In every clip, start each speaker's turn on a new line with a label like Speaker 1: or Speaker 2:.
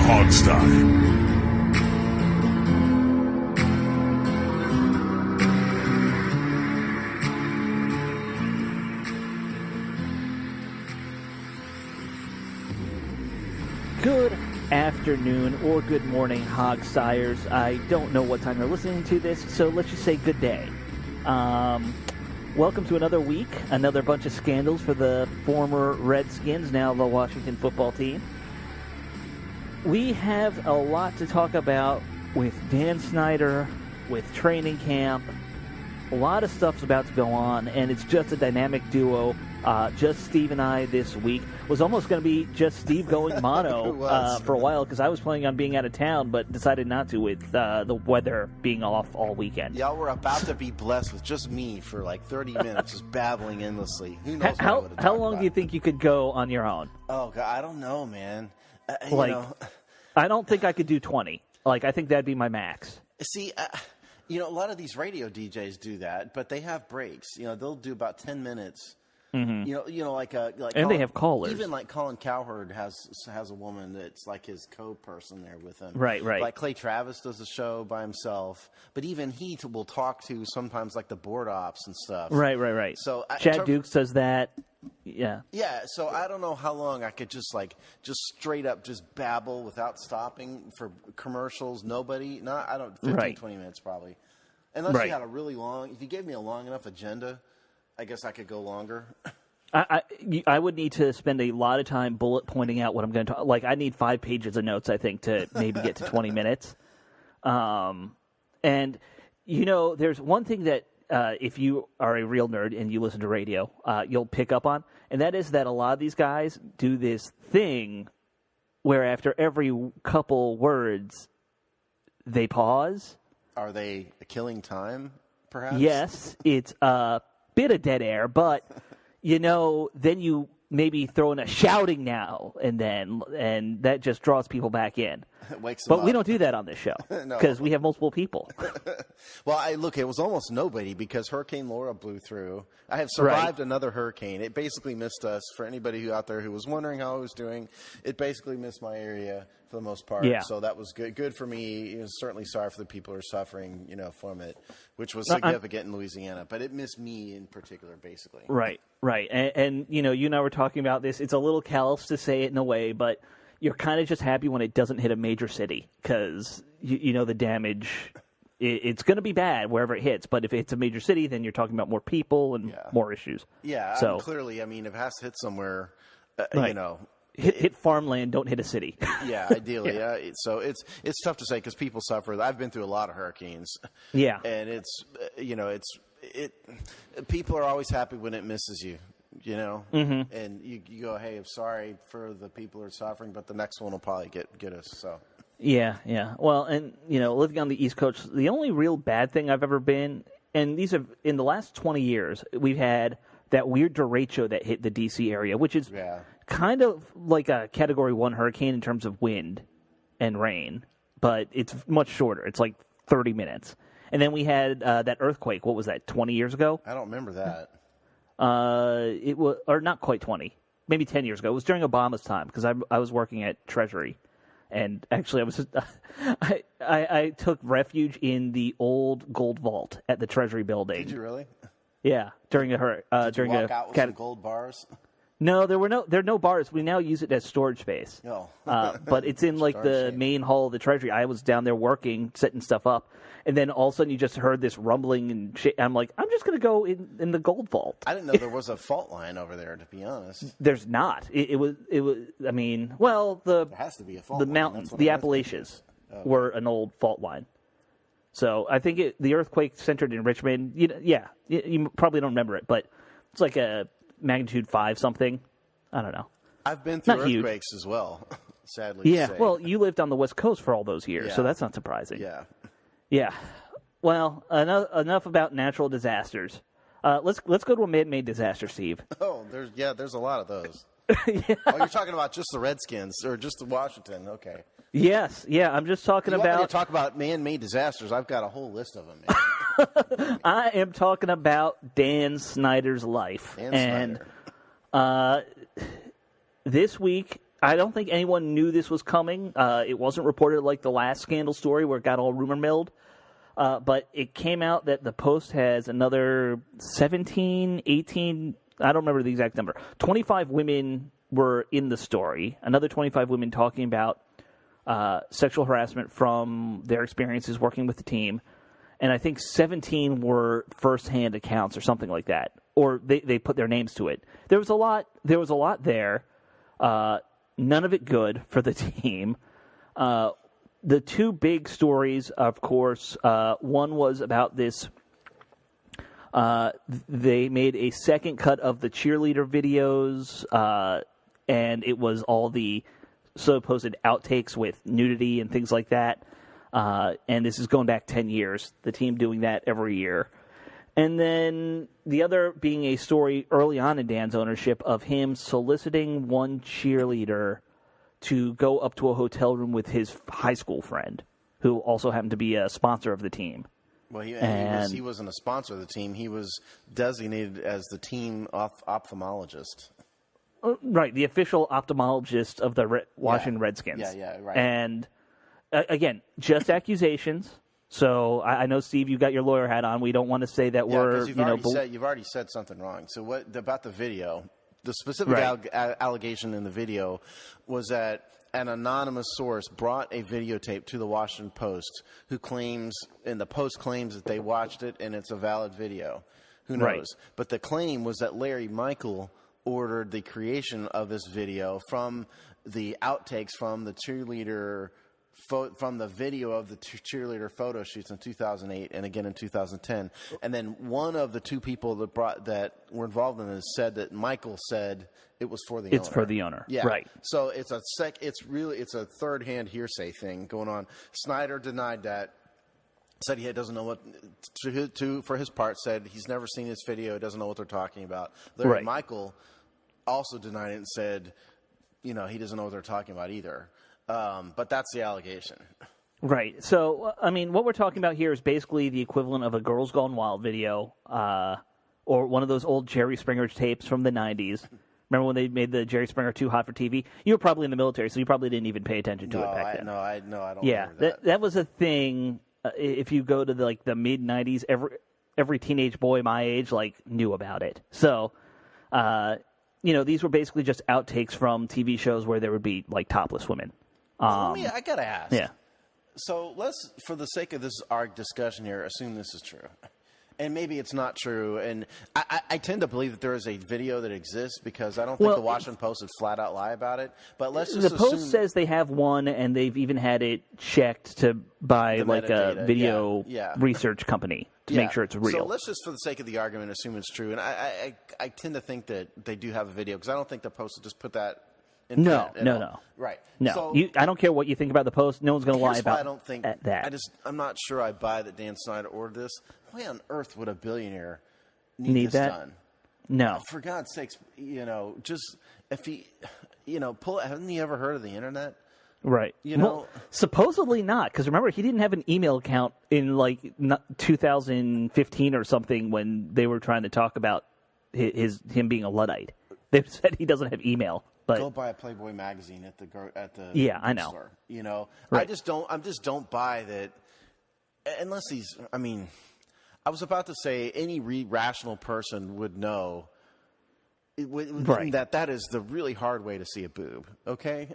Speaker 1: Hogstye.
Speaker 2: Good afternoon or good morning, Hogstyers. I don't know what time you're listening to this, so let's just say good day. Welcome to another week, another bunch of scandals for the former Redskins, now the Washington football team. We have a lot to talk about with Dan Snyder, with training camp. A lot of stuff's about to go on, and it's just a dynamic duo. Just Steve and I this week. Was almost going to be just Steve going mono for a while because I was planning on being out of town, but decided not to with the weather being off all weekend.
Speaker 3: Y'all were about to be blessed with just me for like 30 minutes, just babbling endlessly. Who knows
Speaker 2: how long do you think you could go on your own?
Speaker 3: Oh, God, I don't know, man.
Speaker 2: I don't think I could do 20. I think that'd be my max.
Speaker 3: See, a lot of these radio DJs do that, but they have breaks. They'll do about 10 minutes.
Speaker 2: Mm-hmm.
Speaker 3: Like
Speaker 2: and
Speaker 3: Colin,
Speaker 2: they have callers.
Speaker 3: Even like Colin Cowherd has a woman that's like his co-person there with him.
Speaker 2: Right.
Speaker 3: Like Clay Travis does a show by himself, but even he will talk to sometimes like the board ops and stuff.
Speaker 2: Right.
Speaker 3: So
Speaker 2: Chad Dukes does that. Yeah.
Speaker 3: Yeah. So I don't know how long I could just straight up just babble without stopping for commercials. 15, 20 minutes probably. Unless you had a really long. If you gave me a long enough agenda, I guess I could go longer.
Speaker 2: I would need to spend a lot of time bullet pointing out what I'm going to talk. I need 5 pages of notes, I think, to maybe get to 20 minutes. And, there's one thing that if you are a real nerd and you listen to radio, you'll pick up on, and that is that a lot of these guys do this thing where after every couple words, they pause.
Speaker 3: Are they killing time, perhaps?
Speaker 2: Yes, it's bit of dead air, but then you maybe throw in a shouting now and that just draws people back in.
Speaker 3: Wakes them up.
Speaker 2: We don't do that on this show because we have multiple people.
Speaker 3: Well, it was almost nobody because Hurricane Laura blew through. I have survived another hurricane. It basically missed us. For anybody out there who was wondering how I was doing, it basically missed my area for the most part.
Speaker 2: Yeah.
Speaker 3: So that was good for me. Certainly sorry for the people who are suffering, from it, which was significant in Louisiana. But it missed me in particular, basically.
Speaker 2: Right. And you and I were talking about this. It's a little callous to say it in a way, but you're kind of just happy when it doesn't hit a major city because, the damage, it's going to be bad wherever it hits. But if it's a major city, then you're talking about more people and more issues.
Speaker 3: Yeah,
Speaker 2: so
Speaker 3: clearly, if it has to hit somewhere,
Speaker 2: Hit farmland, don't hit a city.
Speaker 3: Yeah, ideally. Yeah. So it's tough to say because people suffer. I've been through a lot of hurricanes.
Speaker 2: Yeah.
Speaker 3: And people are always happy when it misses you.
Speaker 2: Mm-hmm.
Speaker 3: And you go, hey, I'm sorry for the people who are suffering, but the next one will probably get us. So.
Speaker 2: Yeah. Well, and living on the East Coast, the only real bad thing I've ever been, and these are in the last 20 years, we've had that weird derecho that hit the D.C. area, which is kind of like a Category 1 hurricane in terms of wind and rain, but it's much shorter. It's like 30 minutes. And then we had that earthquake. What was that, 20 years ago?
Speaker 3: I don't remember that.
Speaker 2: It was, or not quite 20, maybe 10 years ago. It was during Obama's time because I was working at Treasury, and actually I took refuge in the old gold vault at the Treasury building.
Speaker 3: Did you really?
Speaker 2: Yeah, during a
Speaker 3: Did you walk out with some gold bars?
Speaker 2: No, there are no bars. We now use it as storage space.
Speaker 3: No.
Speaker 2: But it's in the main hall of the Treasury. I was down there working, setting stuff up, and then all of a sudden you just heard this rumbling and shit. I'm like, I'm just going to go in the gold vault.
Speaker 3: I didn't know there was a fault line over there, to be honest.
Speaker 2: There's not. It was. I mean, well, there
Speaker 3: has to be a fault
Speaker 2: the
Speaker 3: line.
Speaker 2: mountains, the Appalachians, were an old fault line. So I think the earthquake centered in Richmond. You probably don't remember it, but it's like a magnitude 5 something. I don't know.
Speaker 3: I've been through
Speaker 2: not
Speaker 3: earthquakes
Speaker 2: huge.
Speaker 3: As well, sadly.
Speaker 2: Yeah,
Speaker 3: to say.
Speaker 2: well, you lived on the West Coast for all those years, so that's not surprising.
Speaker 3: Yeah.
Speaker 2: Well, enough about natural disasters. Let's go to a man-made disaster, Steve.
Speaker 3: Oh, there's a lot of those. Oh, you're talking about just the Redskins or just the Washington? Okay.
Speaker 2: Yes, I'm just talking about.
Speaker 3: Want me to talk about man-made disasters? I've got a whole list of them. Man.
Speaker 2: I am talking about Dan Snyder's life,
Speaker 3: Dan Snyder.
Speaker 2: This week I don't think anyone knew this was coming. It wasn't reported like the last scandal story where it got all rumor milled. But it came out that the Post has another 17, 18, I don't remember the exact number. 25 women were in the story. Another 25 women talking about sexual harassment from their experiences working with the team. And I think 17 were first-hand accounts or something like that. Or they put their names to it. There was a lot there. None of it good for the team. The two big stories, of course, one was about this. They made a second cut of the cheerleader videos, and it was all the supposed outtakes with nudity and things like that. And this is going back 10 years, the team doing that every year. And then the other being a story early on in Dan's ownership of him soliciting one cheerleader to go up to a hotel room with his high school friend, who also happened to be a sponsor of the team.
Speaker 3: Well, he wasn't a sponsor of the team. He was designated as the team ophthalmologist.
Speaker 2: Right, the official ophthalmologist of the Washington Redskins.
Speaker 3: Yeah, right.
Speaker 2: And, again, just accusations. So I know, Steve, you got your lawyer hat on. We don't want to say that we're,
Speaker 3: you've already said something wrong. So what about the video? The specific allegation in the video was that an anonymous source brought a videotape to the Washington Post, and the Post claims that they watched it and it's a valid video. Who knows? Right. But the claim was that Larry Michael ordered the creation of this video from the outtakes from the cheerleader. From the video of the cheerleader photo shoots in 2008 and again in 2010, and then one of the two people that were involved in this said that Michael said it was for the owner.
Speaker 2: It's for the owner,
Speaker 3: yeah.
Speaker 2: Right.
Speaker 3: So it's a third-hand hearsay thing going on. Snyder denied that. Said he doesn't know what. For his part, said he's never seen this video. Doesn't know what they're talking about. Larry Michael also denied it and said, he doesn't know what they're talking about either. But that's the allegation.
Speaker 2: Right. So, I mean, what we're talking about here is basically the equivalent of a Girls Gone Wild video or one of those old Jerry Springer tapes from the 90s. Remember when they made the Jerry Springer Too Hot for TV? You were probably in the military, so you probably didn't even pay attention to it back then.
Speaker 3: I don't
Speaker 2: Yeah,
Speaker 3: remember
Speaker 2: that was a thing. If you go to the mid-90s, every teenage boy my age knew about it. So, these were basically just outtakes from TV shows where there would be topless women.
Speaker 3: I gotta ask.
Speaker 2: Yeah.
Speaker 3: So let's, for the sake of our discussion here, assume this is true. And maybe it's not true. And I tend to believe that there is a video that exists because I don't think the Washington Post would flat out lie about it. But let's just
Speaker 2: assume... The Post says they have one, and they've even had it checked by a video research company to make sure it's real.
Speaker 3: So let's just, for the sake of the argument, assume it's true. And I tend to think that they do have a video because I don't think the Post would just put that...
Speaker 2: No.
Speaker 3: Right.
Speaker 2: No.
Speaker 3: So,
Speaker 2: I don't care what you think about the Post. No one's going to lie about
Speaker 3: I don't think
Speaker 2: that.
Speaker 3: I'm not sure I buy that Dan Snyder ordered this. Why on earth would a billionaire need this
Speaker 2: that?
Speaker 3: done?
Speaker 2: No.
Speaker 3: For God's sakes, just if he, hasn't he ever heard of the internet?
Speaker 2: Right. Supposedly not, because remember, he didn't have an email account in 2015 or something when they were trying to talk about him being a Luddite. They said he doesn't have email. But,
Speaker 3: go buy a Playboy magazine at the
Speaker 2: I know.
Speaker 3: store.
Speaker 2: Right.
Speaker 3: I just don't buy that unless he's. I mean, I was about to say any rational person would know that is the really hard way to see a boob. Okay.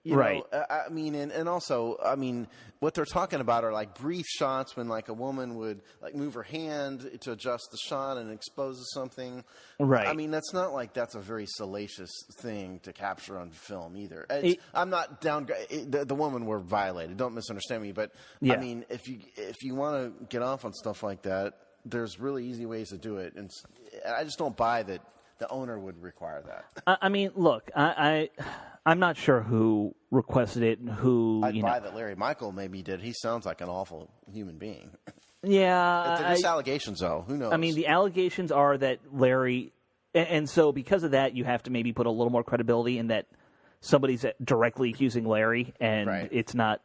Speaker 3: I mean, and also, I mean, what they're talking about are brief shots when a woman would move her hand to adjust the shot and exposes something.
Speaker 2: Right.
Speaker 3: I mean, that's not that's a very salacious thing to capture on film either. I'm not down. The women were violated. Don't misunderstand me, but I mean, if you want to get off on stuff like that, there's really easy ways to do it, and I just don't buy that the owner would require that.
Speaker 2: I mean, look, I'm not sure who requested it and who.
Speaker 3: I'd buy that Larry Michael maybe did. He sounds like an awful human being.
Speaker 2: Yeah.
Speaker 3: There's allegations, though. Who knows?
Speaker 2: I mean, the allegations are that Larry, and so because of that, you have to maybe put a little more credibility in that somebody's directly accusing Larry, and it's not,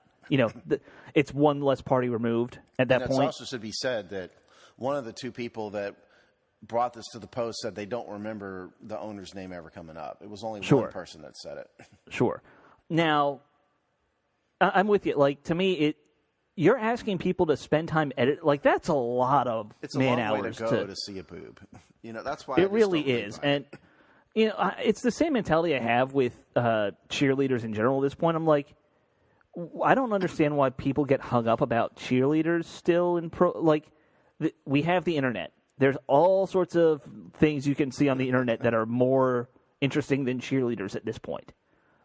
Speaker 2: it's one less party removed at that point.
Speaker 3: It also should be said that one of the two people that brought this to the Post said they don't remember the owner's name ever coming up. It was only
Speaker 2: Sure.
Speaker 3: one person that said it.
Speaker 2: Sure. Now, I'm with you. Like, to me, you're asking people to spend time edit. Like, that's a lot of
Speaker 3: It's a
Speaker 2: man
Speaker 3: long way
Speaker 2: hours
Speaker 3: to go to see a boob. That's why
Speaker 2: it really is. And, it's the same mentality I have with cheerleaders in general at this point. I'm like, I don't understand why people get hung up about cheerleaders still in pro. Like, we have the internet. There's all sorts of things you can see on the internet that are more interesting than cheerleaders at this point.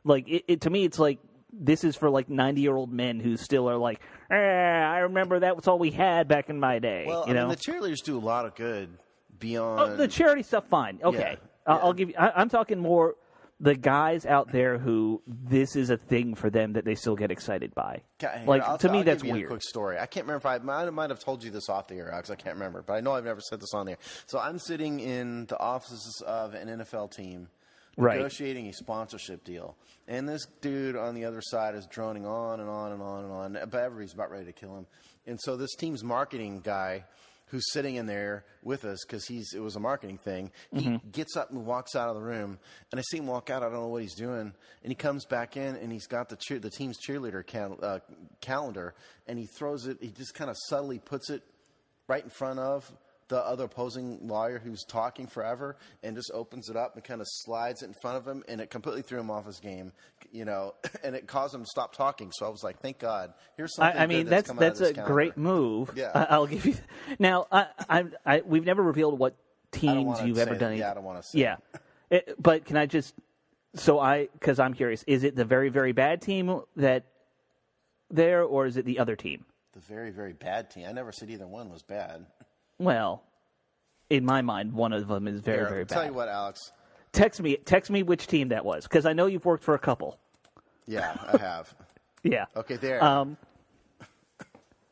Speaker 2: Like, to me, it's like this is for like 90-year-old men who still are like, I remember that was all we had back in my day.
Speaker 3: Well,
Speaker 2: you know?
Speaker 3: the cheerleaders do a lot of good beyond
Speaker 2: the charity stuff. Fine, okay.
Speaker 3: Yeah.
Speaker 2: I'll give you. I'm talking more the guys out there who this is a thing for them that they still get excited by. Like, to me, that's
Speaker 3: give you
Speaker 2: weird.
Speaker 3: A quick story. I can't remember if I might have told you this off the air, Alex. I can't remember, but I know I've never said this on the air. So I'm sitting in the offices of an NFL team, negotiating a sponsorship deal, and this dude on the other side is droning on and on and on and on. But everybody's about ready to kill him, and so this team's marketing guy, who's sitting in there with us because it was a marketing thing. He gets up and walks out of the room, and I see him walk out. I don't know what he's doing, and he comes back in, and he's got the team's cheerleader calendar, and he throws it. He just kind of subtly puts it right in front of the other opposing lawyer who's talking forever, and just opens it up and kind of slides it in front of him, and it completely threw him off his game, and it caused him to stop talking. So I was like, thank God. Here's something
Speaker 2: I mean,
Speaker 3: that's
Speaker 2: a great move.
Speaker 3: Yeah.
Speaker 2: I'll give you. Now, we've never revealed what teams you've ever done.
Speaker 3: Yeah, I don't want to say.
Speaker 2: Yeah, but can I just? Because I'm curious, is it the very, very bad team that there, or is it the other team?
Speaker 3: The very, very bad team. I never said either one was bad.
Speaker 2: Well, in my mind, one of them is very, very bad.
Speaker 3: Tell you what, Alex.
Speaker 2: Text me which team that was, because I know you've worked for a couple.
Speaker 3: Yeah, I have.
Speaker 2: Yeah.
Speaker 3: Okay, there.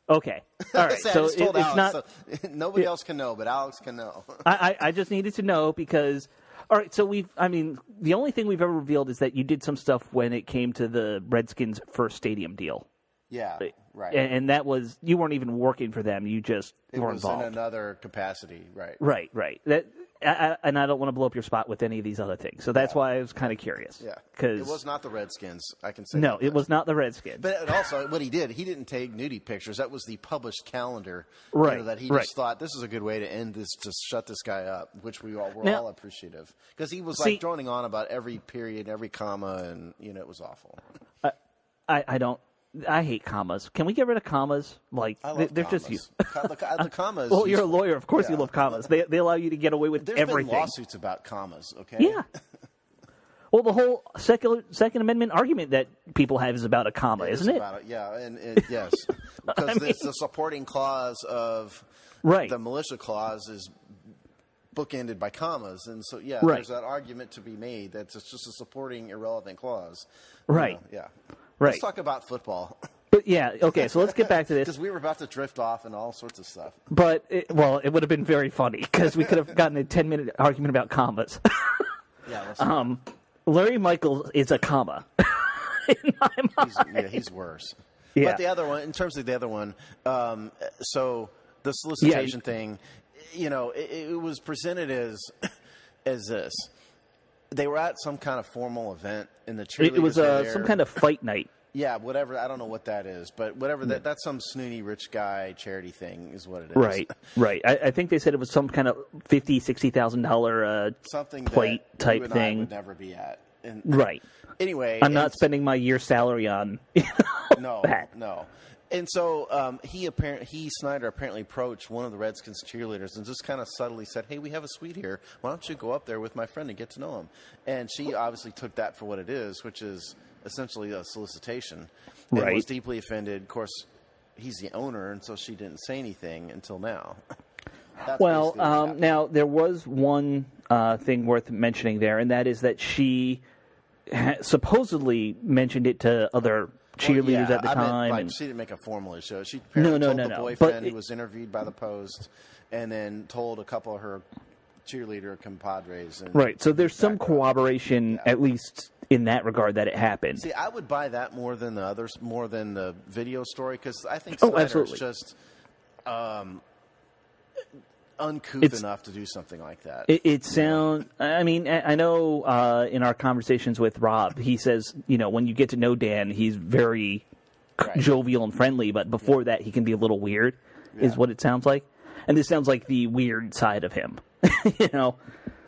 Speaker 2: Okay. All right. So it's
Speaker 3: Alex,
Speaker 2: not.
Speaker 3: So nobody else can know, but Alex can know.
Speaker 2: I just needed to know because. All right. So the only thing we've ever revealed is that you did some stuff when it came to the Redskins' first stadium deal.
Speaker 3: Yeah. Right.
Speaker 2: And that was, you weren't even working for them. You just were involved.
Speaker 3: It was in another capacity. Right.
Speaker 2: Right. And I don't want to blow up your spot with any of these other things. So that's why I was kind of curious.
Speaker 3: Yeah.
Speaker 2: Because
Speaker 3: it was not the Redskins. I can say
Speaker 2: no,
Speaker 3: that.
Speaker 2: It was not the Redskins.
Speaker 3: But also, what he didn't take nudie pictures. That was the published calendar.
Speaker 2: Right.
Speaker 3: That he just thought, this is a good way to end this, to shut this guy up, which we were all appreciative. Because he was droning on about every period, every comma, and, it was awful.
Speaker 2: I hate commas. Can we get rid of commas? Like,
Speaker 3: I love
Speaker 2: they're
Speaker 3: commas.
Speaker 2: just you.
Speaker 3: The commas.
Speaker 2: Well, you're a lawyer. Of course you love commas. They allow you to get away with everything.
Speaker 3: There's been lawsuits about commas, okay?
Speaker 2: Yeah. Well, the whole Second Amendment argument that people have is about a comma, isn't it?
Speaker 3: Yeah, and yes. Because the supporting clause of the militia clause is bookended by commas. And so, there's that argument to be made that it's just a supporting irrelevant clause.
Speaker 2: Right.
Speaker 3: Yeah.
Speaker 2: Right.
Speaker 3: Let's talk about football.
Speaker 2: But okay, so let's get back to this.
Speaker 3: Because we were about to drift off and all sorts of stuff.
Speaker 2: But, it would have been very funny because we could have gotten a 10-minute argument about commas.
Speaker 3: Yeah.
Speaker 2: Larry Michaels is a comma. In my mind.
Speaker 3: He's worse.
Speaker 2: Yeah.
Speaker 3: But the other one, in terms of the other one, so the solicitation thing, it was presented as this. They were at some kind of formal event in the cheerleaders.
Speaker 2: It was some kind of fight night.
Speaker 3: Yeah, whatever. I don't know what that is, but whatever. That's some snooty rich guy charity thing is what it is.
Speaker 2: Right. I think they said it was some kind of $50,000-$60,000
Speaker 3: something
Speaker 2: plate
Speaker 3: that
Speaker 2: type
Speaker 3: you and
Speaker 2: thing.
Speaker 3: I would never be at. And,
Speaker 2: right.
Speaker 3: Anyway,
Speaker 2: I'm not spending my year's salary on that.
Speaker 3: No. And so Snyder apparently approached one of the Redskins cheerleaders and just kind of subtly said, hey, we have a suite here. Why don't you go up there with my friend and get to know him? And she obviously took that for what it is, which is essentially a solicitation. And was deeply offended. Of course, he's the owner, and so she didn't say anything until now.
Speaker 2: Now there was one thing worth mentioning there, and that is that she supposoly mentioned it to other cheerleaders at the time.
Speaker 3: She didn't make a formal issue. She told the boyfriend who was interviewed by the Post, and then told a couple of her cheerleader compadres. And
Speaker 2: so there's some corroboration, at least in that regard, that it happened.
Speaker 3: See, I would buy that more than the others, more than the video story, because I think Snyder's just uncouth enough to do something like that.
Speaker 2: It sounds. I mean, I know in our conversations with Rob, he says, when you get to know Dan, he's very jovial and friendly, but before that, he can be a little weird, is what it sounds like. And this sounds like the weird side of him,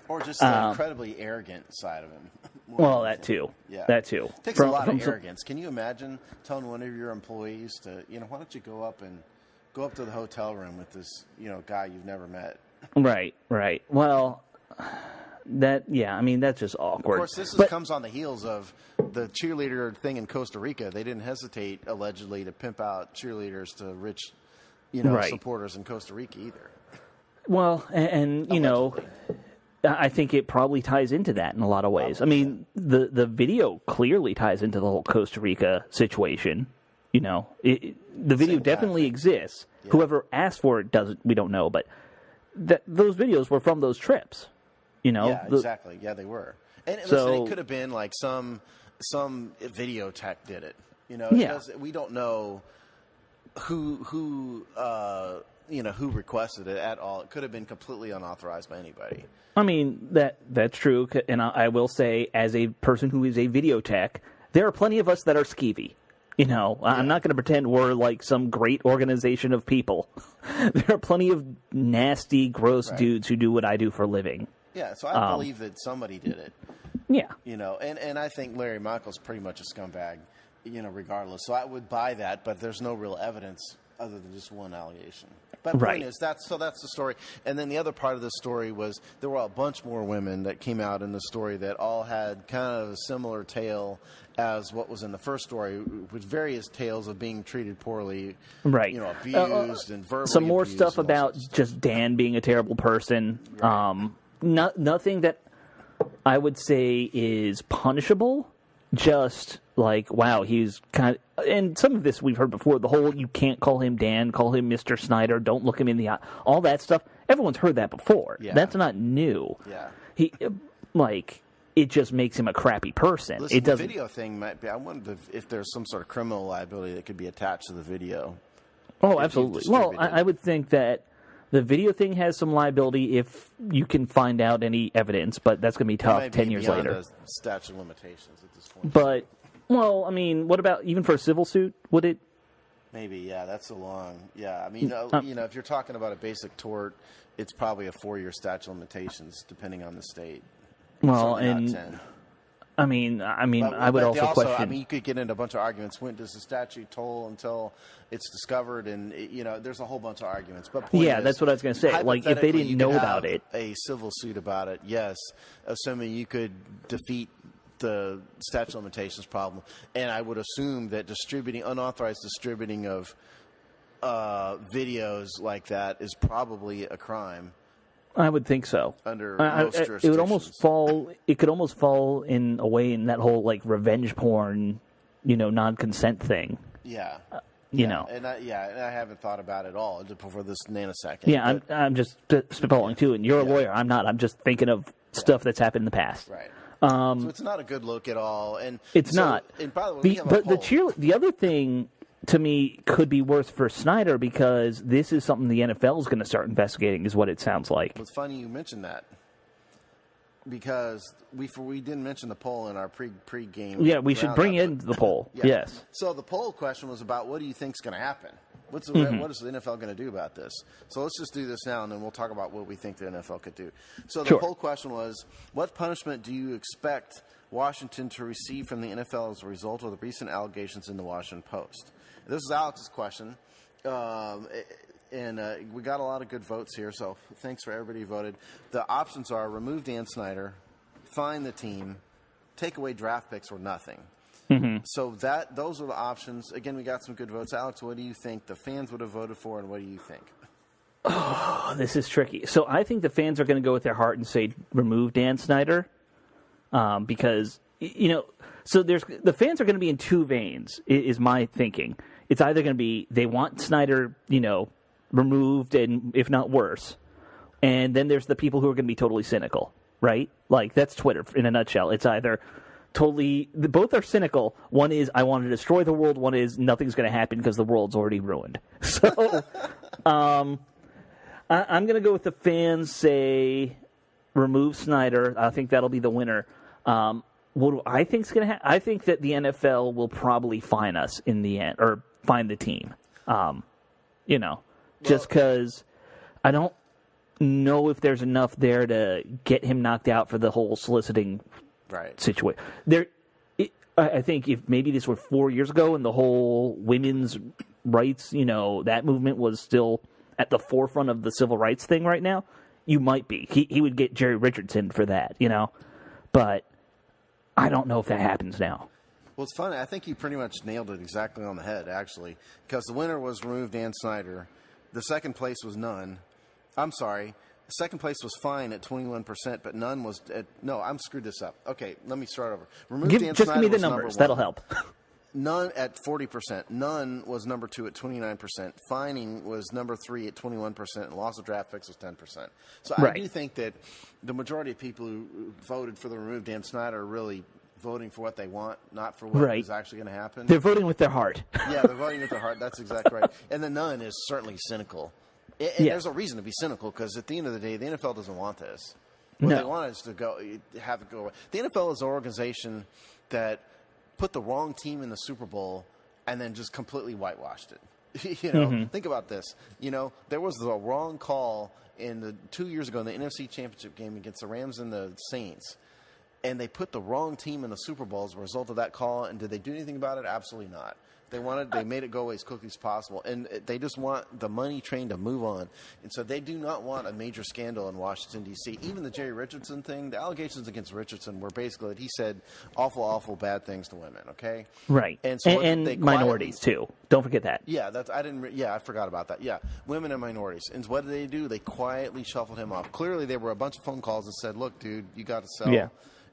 Speaker 3: Or just the incredibly arrogant side of him.
Speaker 2: Well, that too.
Speaker 3: Yeah.
Speaker 2: That too.
Speaker 3: It takes a lot of arrogance. Can you imagine telling one of your employees to, why don't you go up to the hotel room with this, guy you've never met?
Speaker 2: Right. Well, that's just awkward.
Speaker 3: Of course, this comes on the heels of the cheerleader thing in Costa Rica. They didn't hesitate, allegedly, to pimp out cheerleaders to rich, supporters in Costa Rica either.
Speaker 2: Well, and I think it probably ties into that in a lot of ways. I mean, the video clearly ties into the whole Costa Rica situation. The video definitely exists. Yeah. Whoever asked for it doesn't. We don't know, but those videos were from those trips.
Speaker 3: Yeah, exactly. Yeah, they were. And listen, it could have been like some video tech did it. We don't know who requested it at all. It could have been completely unauthorized by anybody.
Speaker 2: I mean, that's true, and I will say, as a person who is a video tech, there are plenty of us that are skeevy. I'm not going to pretend we're like some great organization of people. There are plenty of nasty, gross dudes who do what I do for a living.
Speaker 3: Yeah, so I believe that somebody did it.
Speaker 2: Yeah.
Speaker 3: And I think Larry Michael's pretty much a scumbag, regardless. So I would buy that, but there's no real evidence other than just one allegation. But the point is, that's the story. And then the other part of the story was there were a bunch more women that came out in the story that all had kind of a similar tale as what was in the first story, with various tales of being treated poorly, abused and verbally
Speaker 2: some more
Speaker 3: abused
Speaker 2: stuff about just Dan being a terrible person. Right. Nothing that I would say is punishable. Just like, wow, he's kind of, and some of this we've heard before, the whole you can't call him Dan, call him Mr. Snyder, don't look him in the eye, all that stuff, everyone's heard that before. Yeah. That's not new.
Speaker 3: Yeah.
Speaker 2: It just makes him a crappy person.
Speaker 3: Listen, the video thing might be, I wonder if there's some sort of criminal liability that could be attached to the video.
Speaker 2: Oh, absolutely. Well, I would think that the video thing has some liability if you can find out any evidence, but that's going to be tough 10 years later.
Speaker 3: Statute of limitations at this point.
Speaker 2: But, well, I mean, what about even for a civil suit? Would it?
Speaker 3: Maybe, yeah, that's a long, yeah. I mean, if you're talking about a basic tort, it's probably a 4-year statute of limitations, depending on the state.
Speaker 2: Well, and 10. I mean, I would also question.
Speaker 3: I mean, you could get into a bunch of arguments. When does the statute toll until it's discovered? And there's a whole bunch of arguments. But
Speaker 2: that's what I was going to say. Like, if they didn't know about it,
Speaker 3: a civil suit about it, yes, assuming you could defeat the statute of limitations problem. And I would assume that unauthorized distributing of videos like that is probably a crime.
Speaker 2: I would think so.
Speaker 3: Under most jurisdictions.
Speaker 2: It could almost fall in a way in that whole like revenge porn, non-consent thing.
Speaker 3: Yeah.
Speaker 2: And
Speaker 3: I haven't thought about it at all before this nanosecond.
Speaker 2: Yeah, I'm just spitballing too, and you're a lawyer. I'm not. I'm just thinking of stuff that's happened in the past.
Speaker 3: Right. So it's not a good look at all, and
Speaker 2: it's not.
Speaker 3: And by the way,
Speaker 2: the other thing to me could be worse for Snyder because this is something the NFL is going to start investigating, is what it sounds like.
Speaker 3: It's funny you mentioned that because we didn't mention the poll in our pre-game.
Speaker 2: Yeah, we should bring in the poll. Yeah. Yes.
Speaker 3: So the poll question was about what do you think is going to happen? What is the NFL going to do about this? So let's just do this now, and then we'll talk about what we think the NFL could do. So the poll question was, what punishment do you expect Washington to receive from the NFL as a result of the recent allegations in the Washington Post? This is Alex's question, and we got a lot of good votes here, so thanks for everybody who voted. The options are remove Dan Snyder, fine the team, take away draft picks, or nothing. Mm-hmm. So those are the options. Again, we got some good votes. Alex, what do you think the fans would have voted for, and what do you think?
Speaker 2: Oh, this is tricky. So I think the fans are going to go with their heart and say remove Dan Snyder because, so the fans are going to be in two veins, is my thinking. It's either going to be they want Snyder, removed and if not worse. And then there's the people who are going to be totally cynical, right? Like that's Twitter in a nutshell. It's either both are cynical. One is I want to destroy the world. One is nothing's going to happen because the world's already ruined. So I'm going to go with the fans say remove Snyder. I think that'll be the winner. What do I think is going to happen? I think that the NFL will probably fine us in the end, or fine the team. Just because I don't know if there's enough there to get him knocked out for the whole soliciting situation. I think if maybe this were 4 years ago and the whole women's rights, that movement was still at the forefront of the civil rights thing right now, you might be. He would get Jerry Richardson for that, But I don't know if that happens now.
Speaker 3: Well, it's funny. I think you pretty much nailed it exactly on the head, actually, because the winner was remove Dan Snyder. The second place was none. I'm sorry. Second place was fine at 21%, but none was at... No, I'm screwed this up. Okay, let me start over.
Speaker 2: Remove Dan Snyder. Just give me the numbers. That'll help.
Speaker 3: None at 40%. None was number 2 at 29%. Fining was number 3 at 21%. And loss of draft picks was 10%. So I do think that the majority of people who voted for the remove Dan Snyder are really voting for what they want, not for what is actually going to happen.
Speaker 2: They're voting with their heart.
Speaker 3: Yeah, they're voting with their heart. That's exactly right. And the none is certainly cynical. And there's a reason to be cynical, because at the end of the day, the NFL doesn't want this. What they want is to have it go away. The NFL is an organization that put the wrong team in the Super Bowl and then just completely whitewashed it. Think about this. There was the wrong call 2 years ago in the NFC Championship game against the Rams and the Saints. And they put the wrong team in the Super Bowl as a result of that call. And did they do anything about it? Absolutely not. They made it go away as quickly as possible. And they just want the money train to move on. And so they do not want a major scandal in Washington, D.C. Even the Jerry Richardson thing, the allegations against Richardson were basically that he said awful, awful bad things to women, okay?
Speaker 2: Right. And so and minorities, too. Don't forget that.
Speaker 3: Yeah, I forgot about that. Yeah, women and minorities. And what did they do? They quietly shuffled him off. Clearly, there were a bunch of phone calls that said, look, dude, you got to sell.
Speaker 2: Yeah.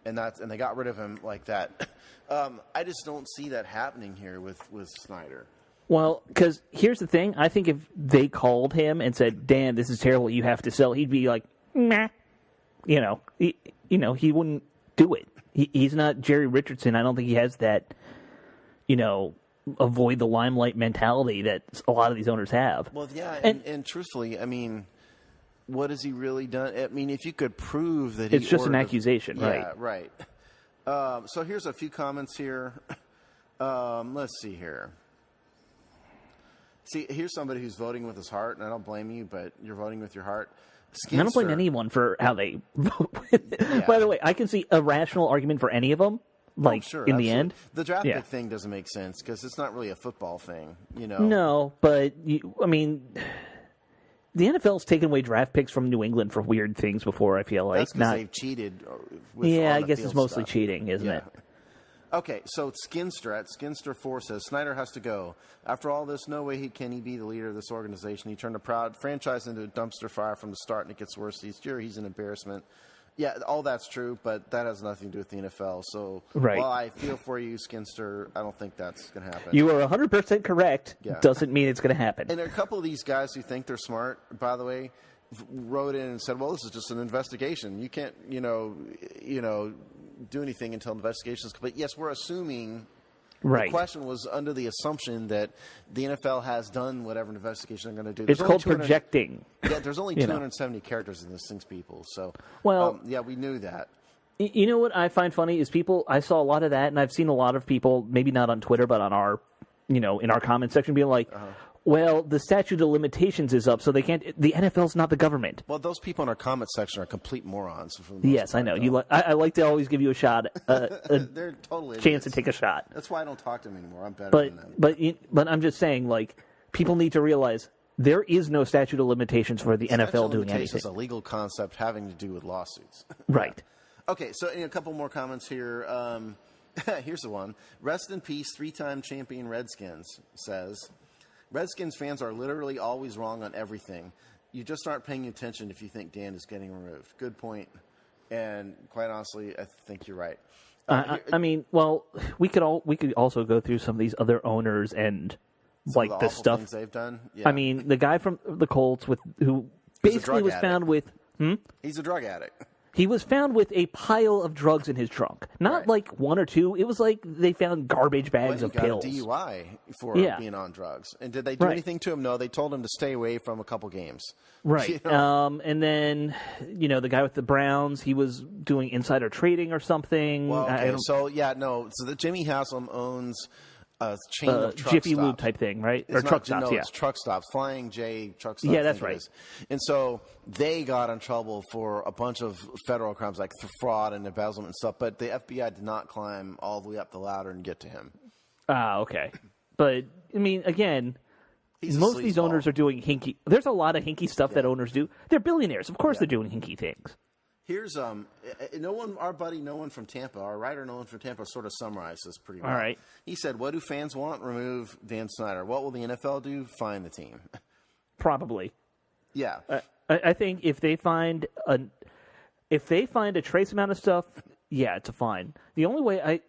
Speaker 3: And they got rid of him like that. I just don't see that happening here with Snyder.
Speaker 2: Well, because here's the thing. I think if they called him and said, Dan, this is terrible, you have to sell, he'd be like, nah. He wouldn't do it. He's not Jerry Richardson. I don't think he has that, avoid the limelight mentality that a lot of these owners have.
Speaker 3: Well, yeah, and truthfully, I mean, what has he really done? I mean, if you could prove that
Speaker 2: it's just an accusation, right?
Speaker 3: Yeah, right. So here's a few comments here. Let's see here. See, here's somebody who's voting with his heart, and I don't blame you, but you're voting with your heart.
Speaker 2: I don't blame anyone for how they vote. By the way, I can see a rational argument for any of them. The end.
Speaker 3: The draft pick thing doesn't make sense because it's not really a football thing,
Speaker 2: No, but the NFL's taken away draft picks from New England for weird things before, I feel like.
Speaker 3: That's because they've cheated.
Speaker 2: I guess it's mostly cheating, isn't it?
Speaker 3: Okay, so Skinster4 says, Snyder has to go. After all this, no way can he be the leader of this organization. He turned a proud franchise into a dumpster fire from the start, and it gets worse each year. He's an embarrassment. Yeah, all that's true, but that has nothing to do with the NFL. So while I feel for you, Skinster, I don't think that's going to happen.
Speaker 2: You are 100% correct. Yeah. Doesn't mean it's going to happen.
Speaker 3: And there are a couple of these guys who think they're smart, by the way, wrote in and said, well, this is just an investigation. You can't, do anything until the investigation is complete. Yes, we're assuming...
Speaker 2: Right.
Speaker 3: The question was under the assumption that the NFL has done whatever investigation they're going to do.
Speaker 2: It's called projecting.
Speaker 3: Yeah, there's only 270 characters in this thing's people. So, we knew that.
Speaker 2: You know what I find funny is I saw a lot of that, and I've seen a lot of people, maybe not on Twitter, but on our, in our comment section, being like, well, the statute of limitations is up, so they can't. The NFL's not the government.
Speaker 3: Well, those people in our comment section are complete morons.
Speaker 2: Yes, I know. I like to always give you a shot,
Speaker 3: they're totally
Speaker 2: chance to take a shot.
Speaker 3: That's why I don't talk to them anymore. I'm better than them.
Speaker 2: But I'm just saying, people need to realize there is no statute of limitations for the NFL doing anything.
Speaker 3: It's a legal concept having to do with lawsuits.
Speaker 2: Right.
Speaker 3: Okay, so a couple more comments here. Here's the one. Rest in peace, 3-time champion Redskins says, Redskins fans are literally always wrong on everything. You just aren't paying attention if you think Dan is getting removed. Good point. And quite honestly, I think you're right.
Speaker 2: We could also go through some of these other owners and the stuff
Speaker 3: things they've done. Yeah.
Speaker 2: The guy from the Colts who basically was found with.
Speaker 3: He's a drug addict.
Speaker 2: He was found with a pile of drugs in his trunk. Not like one or two. It was like they found garbage bags of pills.
Speaker 3: He got a DUI for being on drugs. And did they do anything to him? No, they told him to stay away from a couple games.
Speaker 2: Right. You know? And then, the guy with the Browns, he was doing insider trading or something.
Speaker 3: Well, okay. So the Jimmy Haslam owns a chain of truck
Speaker 2: Jiffy
Speaker 3: stops.
Speaker 2: Lube type thing, right?
Speaker 3: It's
Speaker 2: or truck stops,
Speaker 3: it's truck stops. Flying J truck stops.
Speaker 2: Yeah, that's right.
Speaker 3: And so they got in trouble for a bunch of federal crimes like fraud and embezzlement and stuff, but the FBI did not climb all the way up the ladder and get to him.
Speaker 2: Okay. But, I mean, again, most of these owners are doing hinky. There's a lot of hinky stuff that owners do. They're billionaires. Of course they're doing hinky things.
Speaker 3: Here's our buddy Nolan from Tampa, our writer Nolan from Tampa, sort of summarized this pretty well.
Speaker 2: All right.
Speaker 3: He said, "What do fans want? Remove Dan Snyder. What will the NFL do? Fine the team."
Speaker 2: Probably.
Speaker 3: Yeah.
Speaker 2: I think if they find a trace amount of stuff, yeah, it's a fine. The only way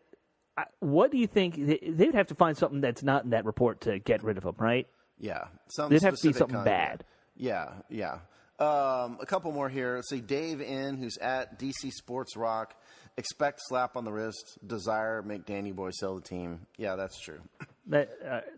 Speaker 2: what do you think? They'd have to find something that's not in that report to get rid of him, right?
Speaker 3: Yeah.
Speaker 2: There'd have to be something bad.
Speaker 3: Yeah. A couple more here. Let's see. Dave N., who's at DC Sports Rock, expect slap on the wrist, desire make Danny Boy sell the team. Yeah, that's true.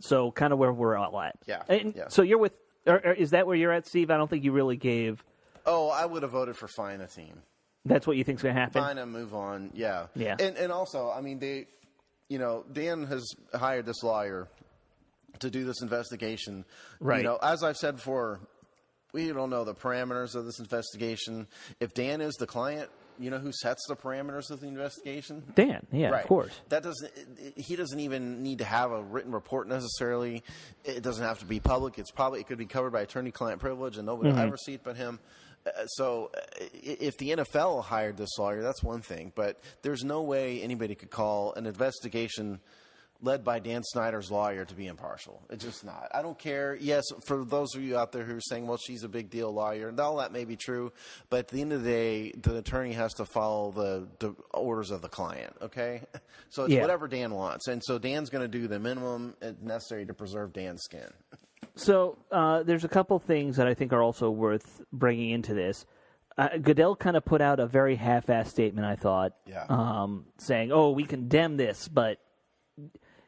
Speaker 2: So kind of where we're all at.
Speaker 3: Yeah.
Speaker 2: So you're with, or is that where you're at, Steve? I don't think you really gave.
Speaker 3: Oh, I would have voted for fine a team.
Speaker 2: That's what you think's going to happen?
Speaker 3: Fine and move on. Yeah.
Speaker 2: Yeah.
Speaker 3: And also, I mean, Dan has hired this lawyer to do this investigation.
Speaker 2: Right.
Speaker 3: As I've said before, we don't know the parameters of this investigation. If Dan is the client, who sets the parameters of the investigation?
Speaker 2: Dan, yeah,
Speaker 3: right.
Speaker 2: Of course.
Speaker 3: He doesn't even need to have a written report necessarily. It doesn't have to be public. It could be covered by attorney-client privilege, and nobody will ever see it but him. So if the NFL hired this lawyer, that's one thing. But there's no way anybody could call an investigation led by Dan Snyder's lawyer to be impartial. It's just not. I don't care. Yes, for those of you out there who are saying, well, she's a big deal lawyer, and all that may be true, but at the end of the day, the attorney has to follow the orders of the client, okay? So it's whatever Dan wants. And so Dan's going to do the minimum necessary to preserve Dan's skin.
Speaker 2: So there's a couple things that I think are also worth bringing into this. Goodell kind of put out a very half-assed statement, I thought, saying, "Oh, we condemn this," but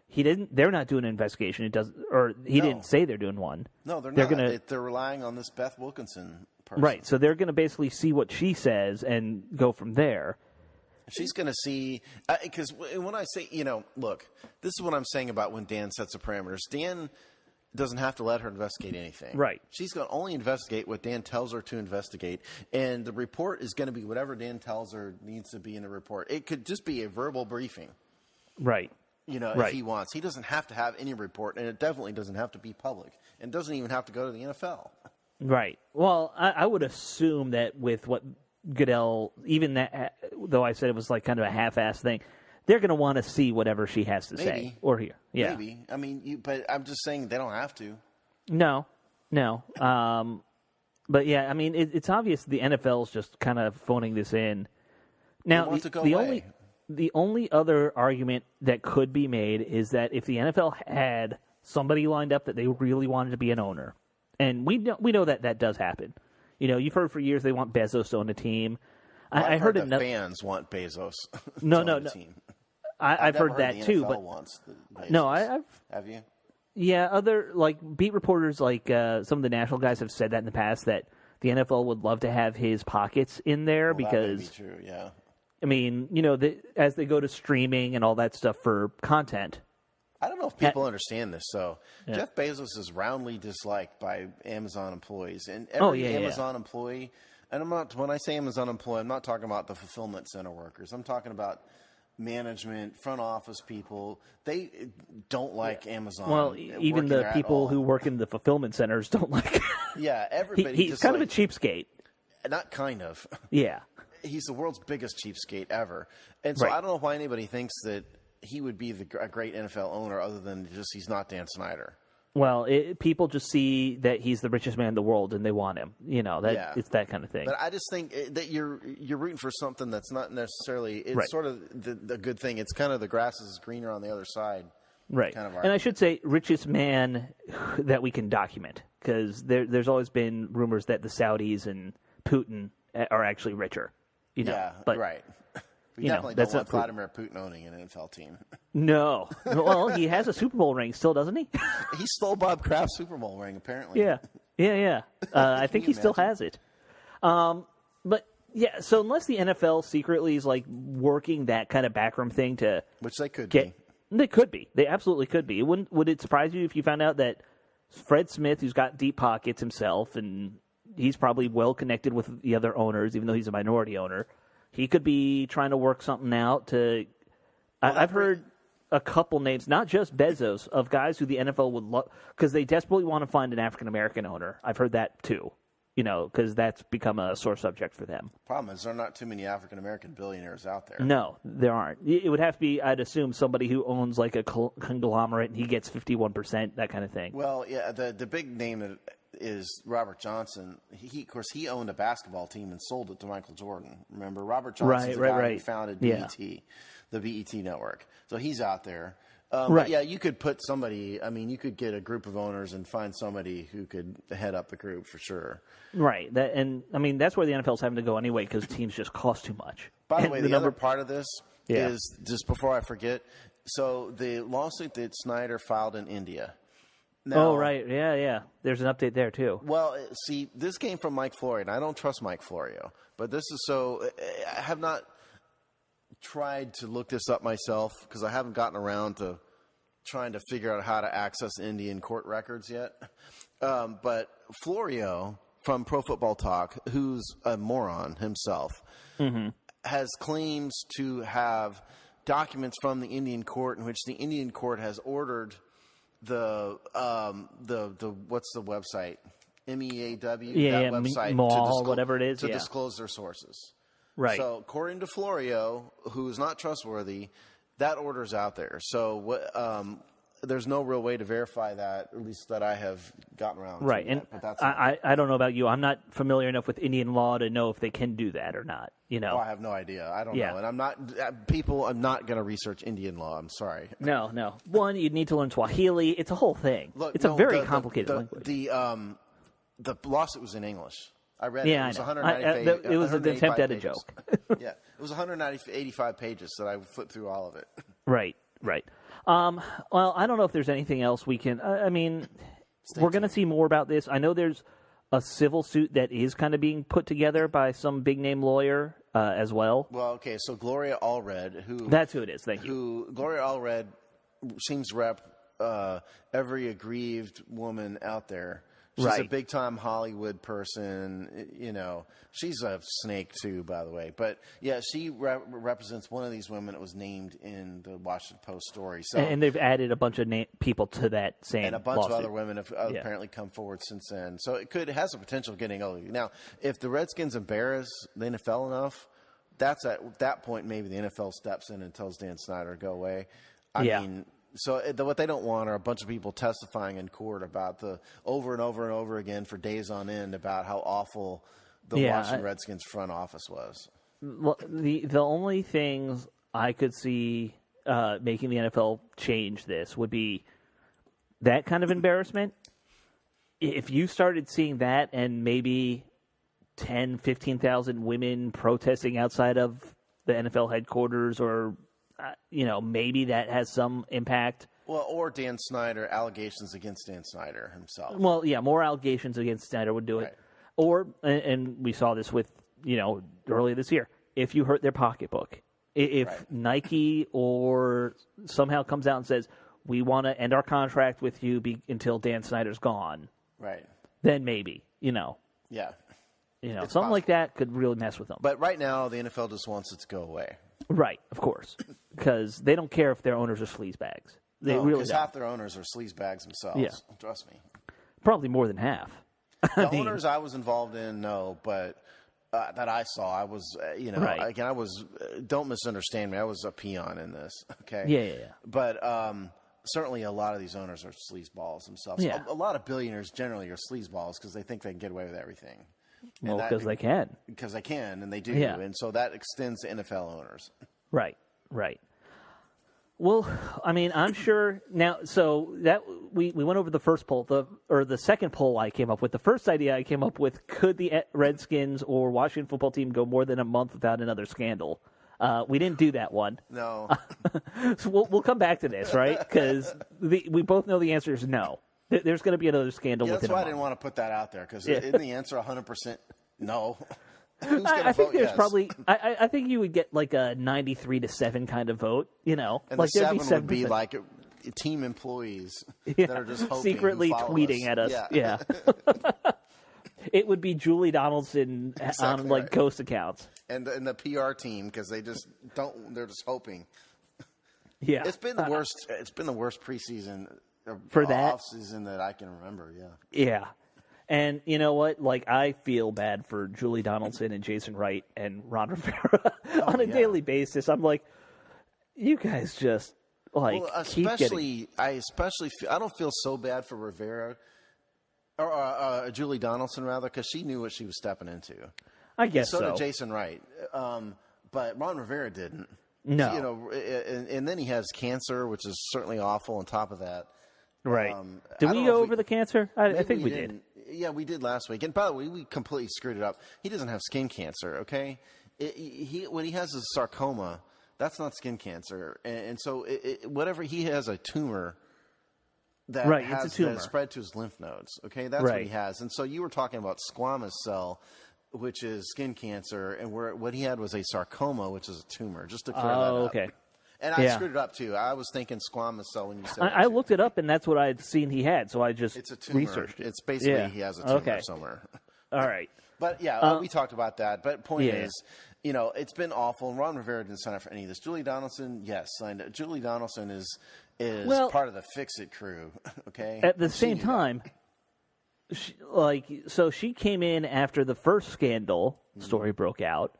Speaker 2: he didn't. They're not doing an investigation. He didn't say they're doing one.
Speaker 3: No, they're not. They're relying on this Beth Wilkinson person.
Speaker 2: Right. So they're going to basically see what she says and go from there.
Speaker 3: She's going to see, because when I say, look, this is what I'm saying about when Dan sets the parameters. Dan doesn't have to let her investigate anything.
Speaker 2: Right.
Speaker 3: She's going to only investigate what Dan tells her to investigate, and the report is going to be whatever Dan tells her needs to be in the report. It could just be a verbal briefing.
Speaker 2: Right.
Speaker 3: If he wants. He doesn't have to have any report, and it definitely doesn't have to be public, and doesn't even have to go to the NFL.
Speaker 2: Right. Well, I would assume that with what Goodell, even that, though I said it was like kind of a half-assed thing, they're going to want to see whatever she has to say or hear. Yeah.
Speaker 3: Maybe. I mean, but I'm just saying they don't have to.
Speaker 2: No. But yeah, I mean, it's obvious the NFL's just kind of phoning this in. Now, the only other argument that could be made is that if the NFL had somebody lined up that they really wanted to be an owner, and we know that does happen. You've heard for years they want Bezos to own a team.
Speaker 3: I heard that fans want Bezos.
Speaker 2: No.
Speaker 3: Team.
Speaker 2: I've heard that too. But
Speaker 3: wants
Speaker 2: no, I've.
Speaker 3: Have you? Yeah,
Speaker 2: other beat reporters some of the national guys have said that in the past that the NFL would love to have his pockets in there because
Speaker 3: that may be true. Yeah.
Speaker 2: I mean, as they go to streaming and all that stuff for content.
Speaker 3: I don't know if people understand this. So Jeff Bezos is roundly disliked by Amazon employees, and every Amazon employee. And when I say Amazon employee, I'm not talking about the fulfillment center workers. I'm talking about management, front office people. They don't like Amazon.
Speaker 2: Well, even the people who work in the fulfillment centers don't like.
Speaker 3: Yeah, everybody.
Speaker 2: He's kind of a cheapskate.
Speaker 3: Not kind of.
Speaker 2: Yeah.
Speaker 3: He's the world's biggest cheapskate ever, and so I don't know why anybody thinks that he would be a great NFL owner other than just he's not Dan Snyder.
Speaker 2: Well, people just see that he's the richest man in the world and they want him. It's that kind of thing.
Speaker 3: But I just think that you're rooting for something that's not necessarily. It's sort of the good thing. It's kind of the grass is greener on the other side.
Speaker 2: Right.
Speaker 3: Kind of
Speaker 2: and I should say richest man that we can document because there's always been rumors that the Saudis and Putin are actually richer.
Speaker 3: Yeah,
Speaker 2: but,
Speaker 3: right. We definitely don't want Vladimir Putin owning an NFL team.
Speaker 2: No. Well, he has a Super Bowl ring still, doesn't he?
Speaker 3: He stole Bob Kraft's Super Bowl ring, apparently.
Speaker 2: Yeah. I think he still has it. But, yeah, so unless the NFL secretly is, like, working that kind of backroom thing to...
Speaker 3: Which they could be.
Speaker 2: They could be. They absolutely could be. Would it surprise you if you found out that Fred Smith, who's got deep pockets himself, and he's probably well connected with the other owners, even though he's a minority owner, he could be trying to work something out to... I've heard a couple names, not just Bezos, of guys who the NFL would love, because they desperately want to find an African-American owner. I've heard that, too, because that's become a sore subject for them.
Speaker 3: Problem is, there are not too many African-American billionaires out there.
Speaker 2: No, there aren't. It would have to be, I'd assume, somebody who owns like a conglomerate and he gets 51%, that kind of thing.
Speaker 3: Well, yeah, the big name is Robert Johnson. Of course, he owned a basketball team and sold it to Michael Jordan. Remember, Robert Johnson's the guy who founded BET, the BET network. So he's out there. But yeah, you could put somebody. I mean, you could get a group of owners and find somebody who could head up the group for sure.
Speaker 2: Right. That's where the NFL's having to go anyway because teams just cost too much.
Speaker 3: By the way, the other part of this is, just before I forget, so the lawsuit that Snyder filed in India. Now,
Speaker 2: right. Yeah. There's an update there, too.
Speaker 3: Well, see, this came from Mike Florio, and I don't trust Mike Florio. But this is I have not tried to look this up myself because I haven't gotten around to trying to figure out how to access Indian court records yet. But Florio from Pro Football Talk, who's a moron himself, has claims to have documents from the Indian court in which the Indian court has ordered the what's the website? MEAW, that website,
Speaker 2: Mall, whatever it is,
Speaker 3: to disclose their sources.
Speaker 2: Right.
Speaker 3: So according to Florio, who is not trustworthy, that order's out there. So there's no real way to verify that, at least that I have gotten around to.
Speaker 2: Right, and I don't know about you. I'm not familiar enough with Indian law to know if they can do that or not.
Speaker 3: Oh, I have no idea. I don't know. And I'm not I'm not going to research Indian law. I'm sorry.
Speaker 2: No. One, you'd need to learn Swahili. It's a whole thing. It's a very complicated language.
Speaker 3: The lawsuit was in English. I read it.
Speaker 2: Yeah,
Speaker 3: it was 195
Speaker 2: it was an attempt at a joke.
Speaker 3: Yeah, it was 185 pages, so I flipped through all of it.
Speaker 2: Right. Well, I don't know if there's anything else we can. We're going to see more about this. I know there's a civil suit that is kind of being put together by some big name lawyer as well.
Speaker 3: Well, okay, so Gloria Allred,
Speaker 2: that's who it is. Thank
Speaker 3: you. Gloria Allred seems to rep every aggrieved woman out there. She's a big-time Hollywood person. She's a snake, too, by the way. But, yeah, she represents one of these women that was named in the Washington Post story. So,
Speaker 2: and they've added a bunch of people to that same
Speaker 3: and a bunch
Speaker 2: lawsuit.
Speaker 3: of other women have apparently come forward since then. So it has the potential of getting ugly. Now, if the Redskins embarrass the NFL enough, that's at that point maybe the NFL steps in and tells Dan Snyder to go away. I mean... So what they don't want are a bunch of people testifying in court about over and over and over again for days on end about how awful the Washington Redskins front office was.
Speaker 2: Well, the only things I could see making the NFL change this would be that kind of embarrassment. If you started seeing that and maybe 10, 15,000 women protesting outside of the NFL headquarters or maybe that has some impact.
Speaker 3: Well, or Dan Snyder, allegations against Dan Snyder himself.
Speaker 2: Well, yeah, more allegations against Snyder would do it. Right. Or, and we saw this with, earlier this year, if you hurt their pocketbook. If Nike or somehow comes out and says, we want to end our contract with you until Dan Snyder's gone.
Speaker 3: Right.
Speaker 2: Then maybe,
Speaker 3: Yeah.
Speaker 2: Something possible. Like that could really mess with them.
Speaker 3: But right now, the NFL just wants it to go away.
Speaker 2: Right, of course, because they don't care if their owners are sleazebags. They really don't.
Speaker 3: Because half their owners are sleazebags themselves. Yeah. Trust me.
Speaker 2: Probably more than half.
Speaker 3: The owners I was involved in, no, but that I saw, I was, again, I was. Don't misunderstand me. I was a peon in this. Okay.
Speaker 2: Yeah.
Speaker 3: But certainly, a lot of these owners are sleazeballs themselves.
Speaker 2: Yeah.
Speaker 3: A lot of billionaires generally are sleazeballs because they think they can get away with everything.
Speaker 2: Well, because they can.
Speaker 3: Because they can, and they do.
Speaker 2: Yeah.
Speaker 3: And so that extends to NFL owners.
Speaker 2: Right. Well, I mean, I'm sure now. So that we went over the first poll, the second poll I came up with. The first idea I came up with: could the Redskins or Washington football team go more than a month without another scandal? We didn't do that one.
Speaker 3: No.
Speaker 2: So we'll come back to this, right? Because we both know the answer is no. There's going to be another scandal.
Speaker 3: Yeah, that's why I didn't want to put that out there because isn't the answer 100% no?
Speaker 2: I think there's probably. I think you would get like a 93-7 kind of vote.
Speaker 3: And
Speaker 2: like
Speaker 3: the 7 would be like team employees that are just hoping,
Speaker 2: secretly tweeting at us. Yeah. It would be Julie Donaldson on like ghost accounts,
Speaker 3: and the PR team because they just don't. They're just hoping.
Speaker 2: Yeah,
Speaker 3: it's been the worst. It's been the worst preseason
Speaker 2: for that
Speaker 3: off season that I can remember.
Speaker 2: Yeah. And you know what? Like, I feel bad for Julie Donaldson and Jason Wright and Ron Rivera on a daily basis. I'm like, you guys just keep getting.
Speaker 3: I don't feel so bad for Rivera or Julie Donaldson rather because she knew what she was stepping into.
Speaker 2: I guess
Speaker 3: so. Did Jason Wright, but Ron Rivera didn't.
Speaker 2: No,
Speaker 3: and then he has cancer, which is certainly awful. On top of that.
Speaker 2: Right. Did we go over the cancer? I think we did.
Speaker 3: Yeah, we did last week. And by the way, we completely screwed it up. He doesn't have skin cancer, okay? What he has is sarcoma. That's not skin cancer. And so whatever he has a tumor that that spread to his lymph nodes, okay? That's what he has. And so you were talking about squamous cell, which is skin cancer, and what he had was a sarcoma, which is a tumor, just to clear that up.
Speaker 2: Okay.
Speaker 3: And I screwed it up, too. I was thinking squamous cell when you said
Speaker 2: I looked it up, and that's what I had seen he had, so I just researched it.
Speaker 3: It's basically he has a tumor somewhere.
Speaker 2: All right.
Speaker 3: But, we talked about that. But point is, it's been awful, and Ron Rivera didn't sign up for any of this. Julie Donaldson, yes, signed up. Julie Donaldson is part of the Fix-It crew, okay?
Speaker 2: At the same time, she came in after the first scandal story broke out.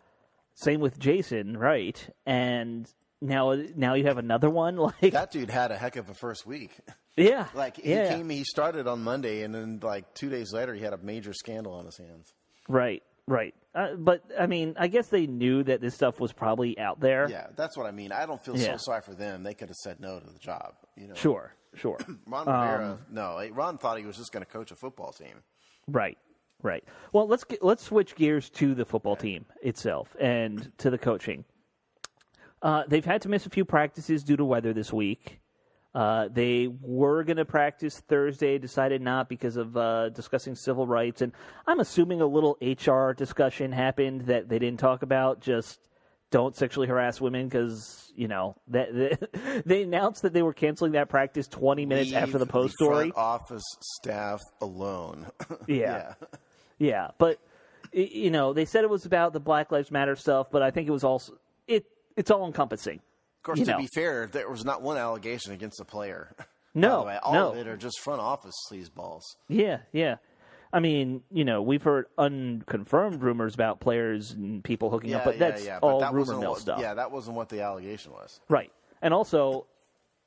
Speaker 2: Same with Jason, right? And... Now you have another one. Like
Speaker 3: that dude had a heck of a first week.
Speaker 2: Yeah,
Speaker 3: he started on Monday, and then like 2 days later, he had a major scandal on his hands.
Speaker 2: Right. But I mean, I guess they knew that this stuff was probably out there.
Speaker 3: Yeah, that's what I mean. I don't feel so sorry for them. They could have said no to the job.
Speaker 2: Sure.
Speaker 3: Ron Rivera, no. Ron thought he was just going to coach a football team.
Speaker 2: Right. Well, let's switch gears to the football team itself and to the coaching. They've had to miss a few practices due to weather this week. They were going to practice Thursday, decided not because of discussing civil rights. And I'm assuming a little HR discussion happened that they didn't talk about. Just don't sexually harass women because, they announced that they were canceling that practice 20 minutes after the Post story.
Speaker 3: Front office staff alone.
Speaker 2: Yeah. But, they said it was about the Black Lives Matter stuff, but I think it was also it's all-encompassing.
Speaker 3: Of course, to be fair, there was not one allegation against the player.
Speaker 2: No,
Speaker 3: by the way. All of it are just front office sleazeballs.
Speaker 2: Yeah. I mean, we've heard unconfirmed rumors about players and people hooking up, but that's all rumor mill stuff.
Speaker 3: Yeah, that wasn't what the allegation was.
Speaker 2: Right. And also,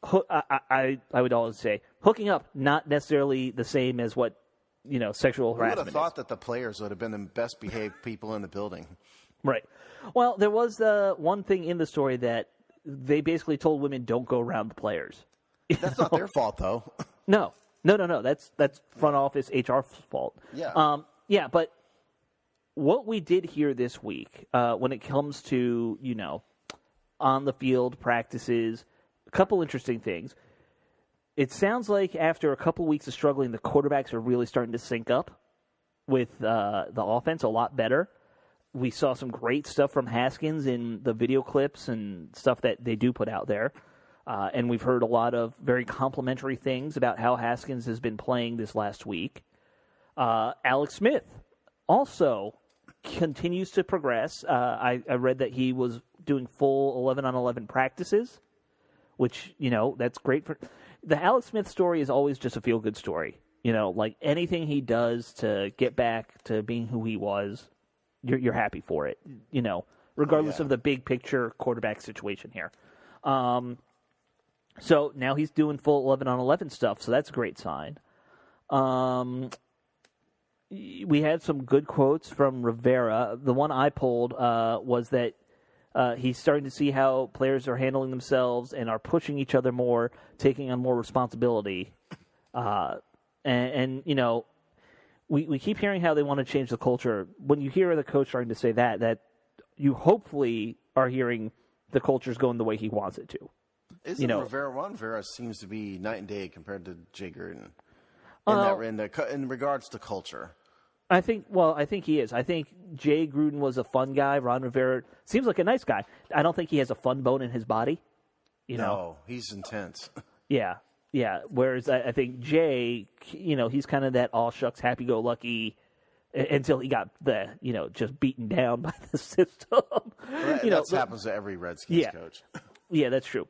Speaker 2: I would always say, hooking up, not necessarily the same as what, sexual harassment is.
Speaker 3: I would have thought that the players would have been the best behaved people in the building.
Speaker 2: Right. Well, there was one thing in the story that they basically told women don't go around the players.
Speaker 3: That's not their fault, though.
Speaker 2: No. That's front office HR's fault.
Speaker 3: Yeah.
Speaker 2: But what we did hear this week, when it comes to on the field practices, a couple interesting things. It sounds like after a couple weeks of struggling, the quarterbacks are really starting to sync up with the offense a lot better. We saw some great stuff from Haskins in the video clips and stuff that they do put out there. And we've heard a lot of very complimentary things about how Haskins has been playing this last week. Alex Smith also continues to progress. I read that he was doing full 11-on-11 practices, which, that's great. The Alex Smith story is always just a feel-good story. Like anything he does to get back to being who he was, you're happy for it, regardless of the big picture quarterback situation here. So now he's doing full 11-on-11 stuff, so that's a great sign. We had some good quotes from Rivera. The one I pulled was that He's starting to see how players are handling themselves and are pushing each other more, taking on more responsibility. And we keep hearing how they want to change the culture. When you hear the coach starting to say that you hopefully are hearing the culture's going the way he wants it to.
Speaker 3: Isn't Ron Rivera seems to be night and day compared to Jay Gruden in regards to culture.
Speaker 2: I think he is. I think Jay Gruden was a fun guy. Ron Rivera seems like a nice guy. I don't think he has a fun bone in his body.
Speaker 3: No, he's intense.
Speaker 2: Yeah. Whereas I think Jay, he's kind of that all shucks, happy go lucky until he got just beaten down by the system.
Speaker 3: That happens to every Redskins coach.
Speaker 2: Yeah, that's true.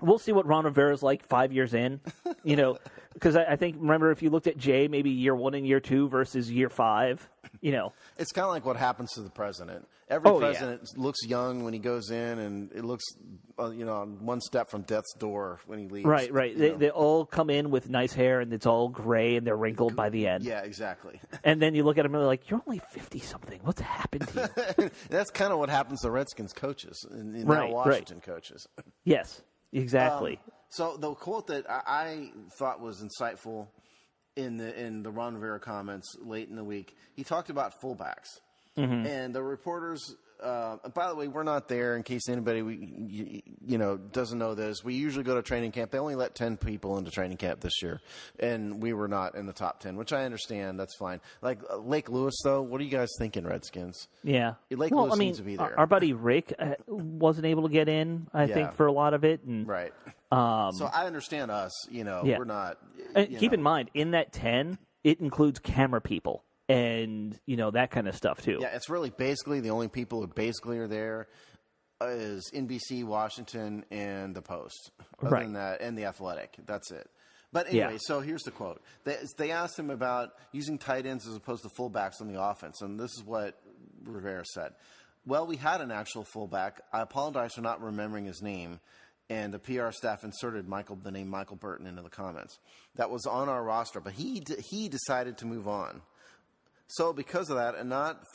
Speaker 2: We'll see what Ron Rivera's like 5 years in, because I think, remember, if you looked at Jay, maybe year 1 and year 2 versus year 5,
Speaker 3: It's kind of like what happens to the president. Every president looks young when he goes in, and it looks, one step from death's door when he leaves.
Speaker 2: Right. They all come in with nice hair, and it's all gray, and they're wrinkled by the end.
Speaker 3: Yeah, exactly.
Speaker 2: And then you look at them, and they're like, you're only 50-something. What's happened to you?
Speaker 3: That's kind of what happens to Redskins coaches and now Washington coaches.
Speaker 2: Yes. Exactly.
Speaker 3: So the quote that I thought was insightful in the Ron Rivera comments late in the week, he talked about fullbacks. Mm-hmm. And the reporters, by the way, we're not there in case anybody doesn't know this. We usually go to training camp. They only let 10 people into training camp this year, and we were not in the top 10, which I understand. That's fine. Like Lake Lewis, though, what are you guys thinking, Redskins?
Speaker 2: Yeah.
Speaker 3: Lewis needs to be there.
Speaker 2: Our buddy Rick wasn't able to get in, I think, for a lot of it. And,
Speaker 3: right. So I understand us. We're not.
Speaker 2: Keep in mind, in that 10, it includes camera people. And, that kind of stuff, too.
Speaker 3: Yeah, it's really basically the only people who basically are there is NBC, Washington, and The Post. Other than that, and The Athletic. That's it. But anyway, so here's the quote. They asked him about using tight ends as opposed to fullbacks on the offense, and this is what Rivera said. Well, we had an actual fullback. I apologize for not remembering his name. And the PR staff inserted the name Michael Burton into the comments. That was on our roster, but he decided to move on. So because of that, and not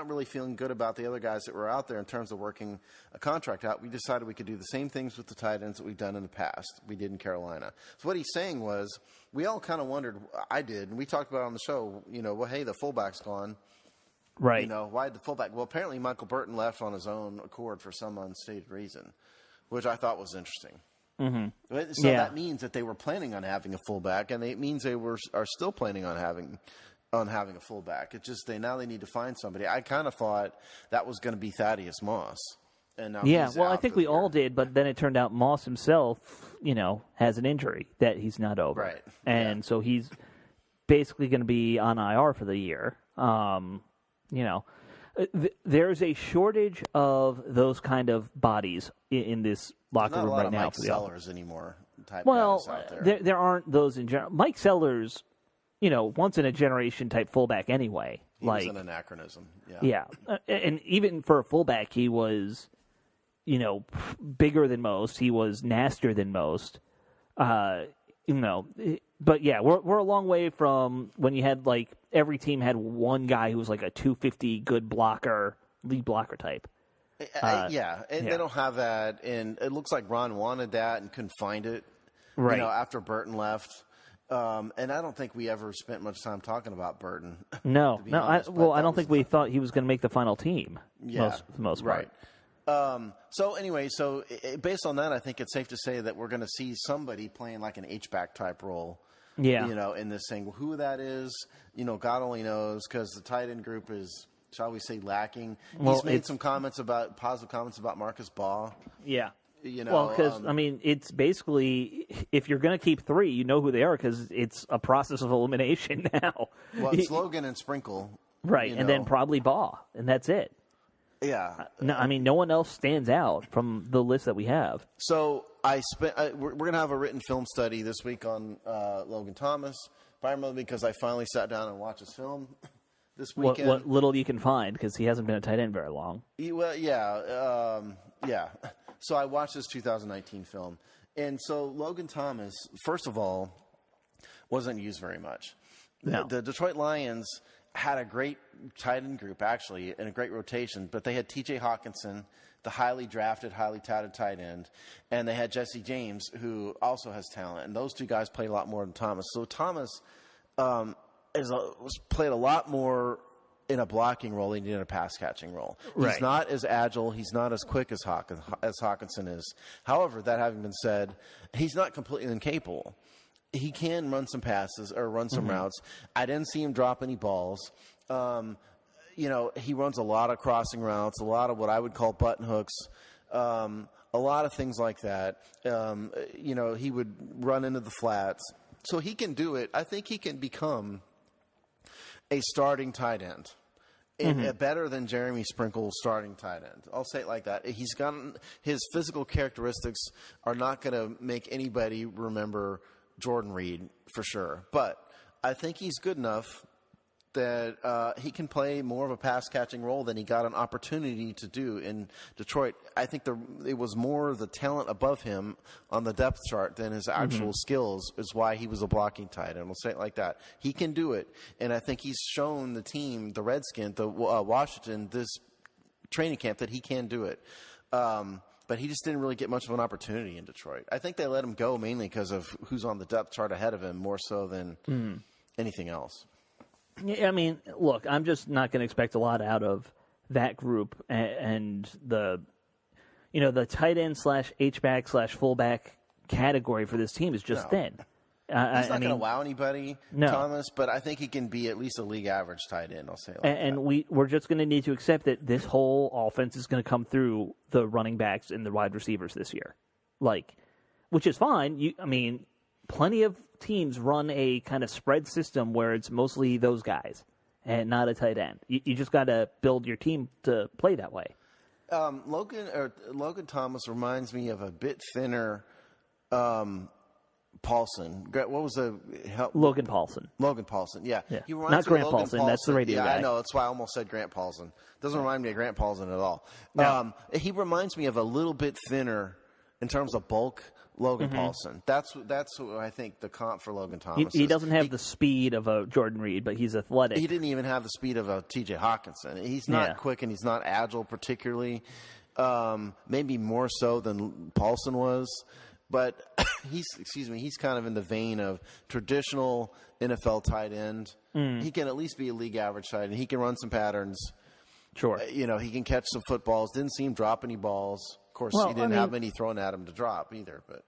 Speaker 3: really feeling good about the other guys that were out there in terms of working a contract out, we decided we could do the same things with the tight ends that we've done in the past. We did in Carolina. So what he's saying was, we all kind of wondered. I did, and we talked about it on the show. Hey, the fullback's gone.
Speaker 2: Right.
Speaker 3: Why did the fullback? Well, apparently Michael Burton left on his own accord for some unstated reason, which I thought was interesting. Mm-hmm. So that means that they were planning on having a fullback, and it means they are still planning on having a fullback. It's just they need to find somebody. I kind of thought that was going to be Thaddeus Moss. And now
Speaker 2: I think we all did, but then it turned out Moss himself, has an injury that he's not over.
Speaker 3: Right.
Speaker 2: And so he's basically going to be on IR for the year. There's a shortage of those kind of bodies in this locker room right now.
Speaker 3: Mike Sellers anymore.
Speaker 2: Guys out there. There aren't those in general. Mike Sellers, once in a generation type fullback anyway.
Speaker 3: He was an anachronism.
Speaker 2: Yeah. And even for a fullback, he was, bigger than most. He was nastier than most. But yeah, we're a long way from when you had every team had one guy who was like a 250 good blocker, lead blocker type.
Speaker 3: They don't have that, and it looks like Ron wanted that and couldn't find it.
Speaker 2: Right.
Speaker 3: After Burton left. And I don't think we ever spent much time talking about Burton.
Speaker 2: No. I don't think we thought he was going to make the final team.
Speaker 3: Yeah,
Speaker 2: for the most part.
Speaker 3: Right. So anyway, based on that, I think it's safe to say that we're going to see somebody playing like an H-back type role.
Speaker 2: Yeah.
Speaker 3: In this thing. Who that is, God only knows, because the tight end group is, shall we say, lacking. He's made some positive comments about Marcus Baugh.
Speaker 2: Yeah. Because it's basically, if you're going to keep 3, you know who they are because it's a process of elimination now.
Speaker 3: Well, it's Logan and Sprinkle,
Speaker 2: right? And then probably Baugh, and that's it.
Speaker 3: Yeah.
Speaker 2: No one else stands out from the list that we have.
Speaker 3: So we're going to have a written film study this week on Logan Thomas, primarily because I finally sat down and watched his film this weekend.
Speaker 2: What little you can find because he hasn't been a tight end very long.
Speaker 3: Well, yeah. So I watched this 2019 film. And so Logan Thomas, first of all, wasn't used very much.
Speaker 2: No.
Speaker 3: The Detroit Lions had a great tight end group, actually, and a great rotation, but they had T.J. Hawkinson, the highly drafted, highly touted tight end, and they had Jesse James, who also has talent, and those two guys played a lot more than Thomas. So Thomas played a lot more in a blocking role than he did in a pass-catching role.
Speaker 2: Right.
Speaker 3: He's not as agile. He's not as quick as Hawkinson is. However, that having been said, he's not completely incapable. He can run some passes or run some routes. I didn't see him drop any balls. He runs a lot of crossing routes, a lot of what I would call button hooks, a lot of things like that. He would run into the flats. So he can do it. I think he can become a starting tight end. Better than Jeremy Sprinkle's starting tight end. I'll say it like that. His physical characteristics are not going to make anybody remember Jordan Reed for sure. But I think he's good enough that he can play more of a pass-catching role than he got an opportunity to do in Detroit. I think it was more the talent above him on the depth chart than his actual skills is why he was a blocking tight end. We'll say it like that. He can do it, and I think he's shown the team, the Redskins, Washington, this training camp that he can do it. But he just didn't really get much of an opportunity in Detroit. I think they let him go mainly because of who's on the depth chart ahead of him more so than anything else.
Speaker 2: Yeah, I mean, look, I'm just not going to expect a lot out of that group and the tight end / H-back / fullback category for this team is just thin.
Speaker 3: He's not going to wow anybody,
Speaker 2: no.
Speaker 3: Thomas, but I think he can be at least a league average tight end. I'll say it like that.
Speaker 2: And we're just going to need to accept that this whole offense is going to come through the running backs and the wide receivers this year, which is fine. Plenty of teams run a kind of spread system where it's mostly those guys and not a tight end. You just got to build your team to play that way.
Speaker 3: Logan Thomas reminds me of a bit thinner Paulson. What was
Speaker 2: Logan Paulson?
Speaker 3: Logan Paulson, yeah.
Speaker 2: He reminds me of Grant Paulson. That's the radio guy.
Speaker 3: I know. That's why I almost said Grant Paulson. Doesn't remind me of Grant Paulson at all.
Speaker 2: No.
Speaker 3: He reminds me of a little bit thinner in terms of bulk. Logan Paulson. That's what I think the comp for Logan Thomas.
Speaker 2: He doesn't have the speed of a Jordan Reed, but he's athletic.
Speaker 3: He didn't even have the speed of a T.J. Hawkinson. He's not quick and he's not agile particularly. Maybe more so than Paulson was, but he's kind of in the vein of traditional NFL tight end. He can at least be a league average tight end. He can run some patterns.
Speaker 2: Sure.
Speaker 3: He can catch some footballs. Didn't see him drop any balls. Of course, he didn't have many thrown at him to drop either. But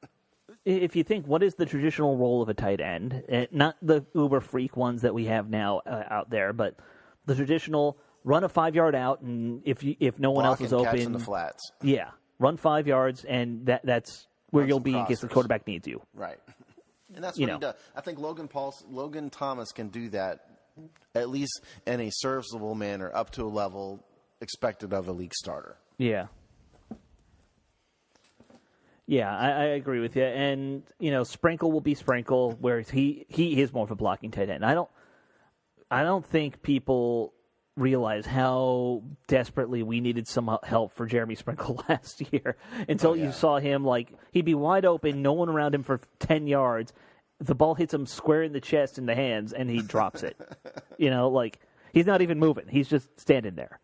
Speaker 2: if you think, what is the traditional role of a tight end? Not the uber freak ones that we have now out there, but the traditional run a 5-yard out, and if no one else is open,
Speaker 3: catch in the flats.
Speaker 2: Yeah, run 5 yards, and that's where you'll be in case the quarterback needs you.
Speaker 3: Right, and that's what he does. I think Logan Thomas can do that at least in a serviceable manner, up to a level expected of a league starter.
Speaker 2: Yeah. Yeah, I agree with you. And, Sprinkle will be Sprinkle, whereas he is more of a blocking tight end. I don't think people realize how desperately we needed some help for Jeremy Sprinkle last year until you saw him, he'd be wide open, no one around him for 10 yards. The ball hits him square in the chest in the hands, and he drops it. He's not even moving. He's just standing there.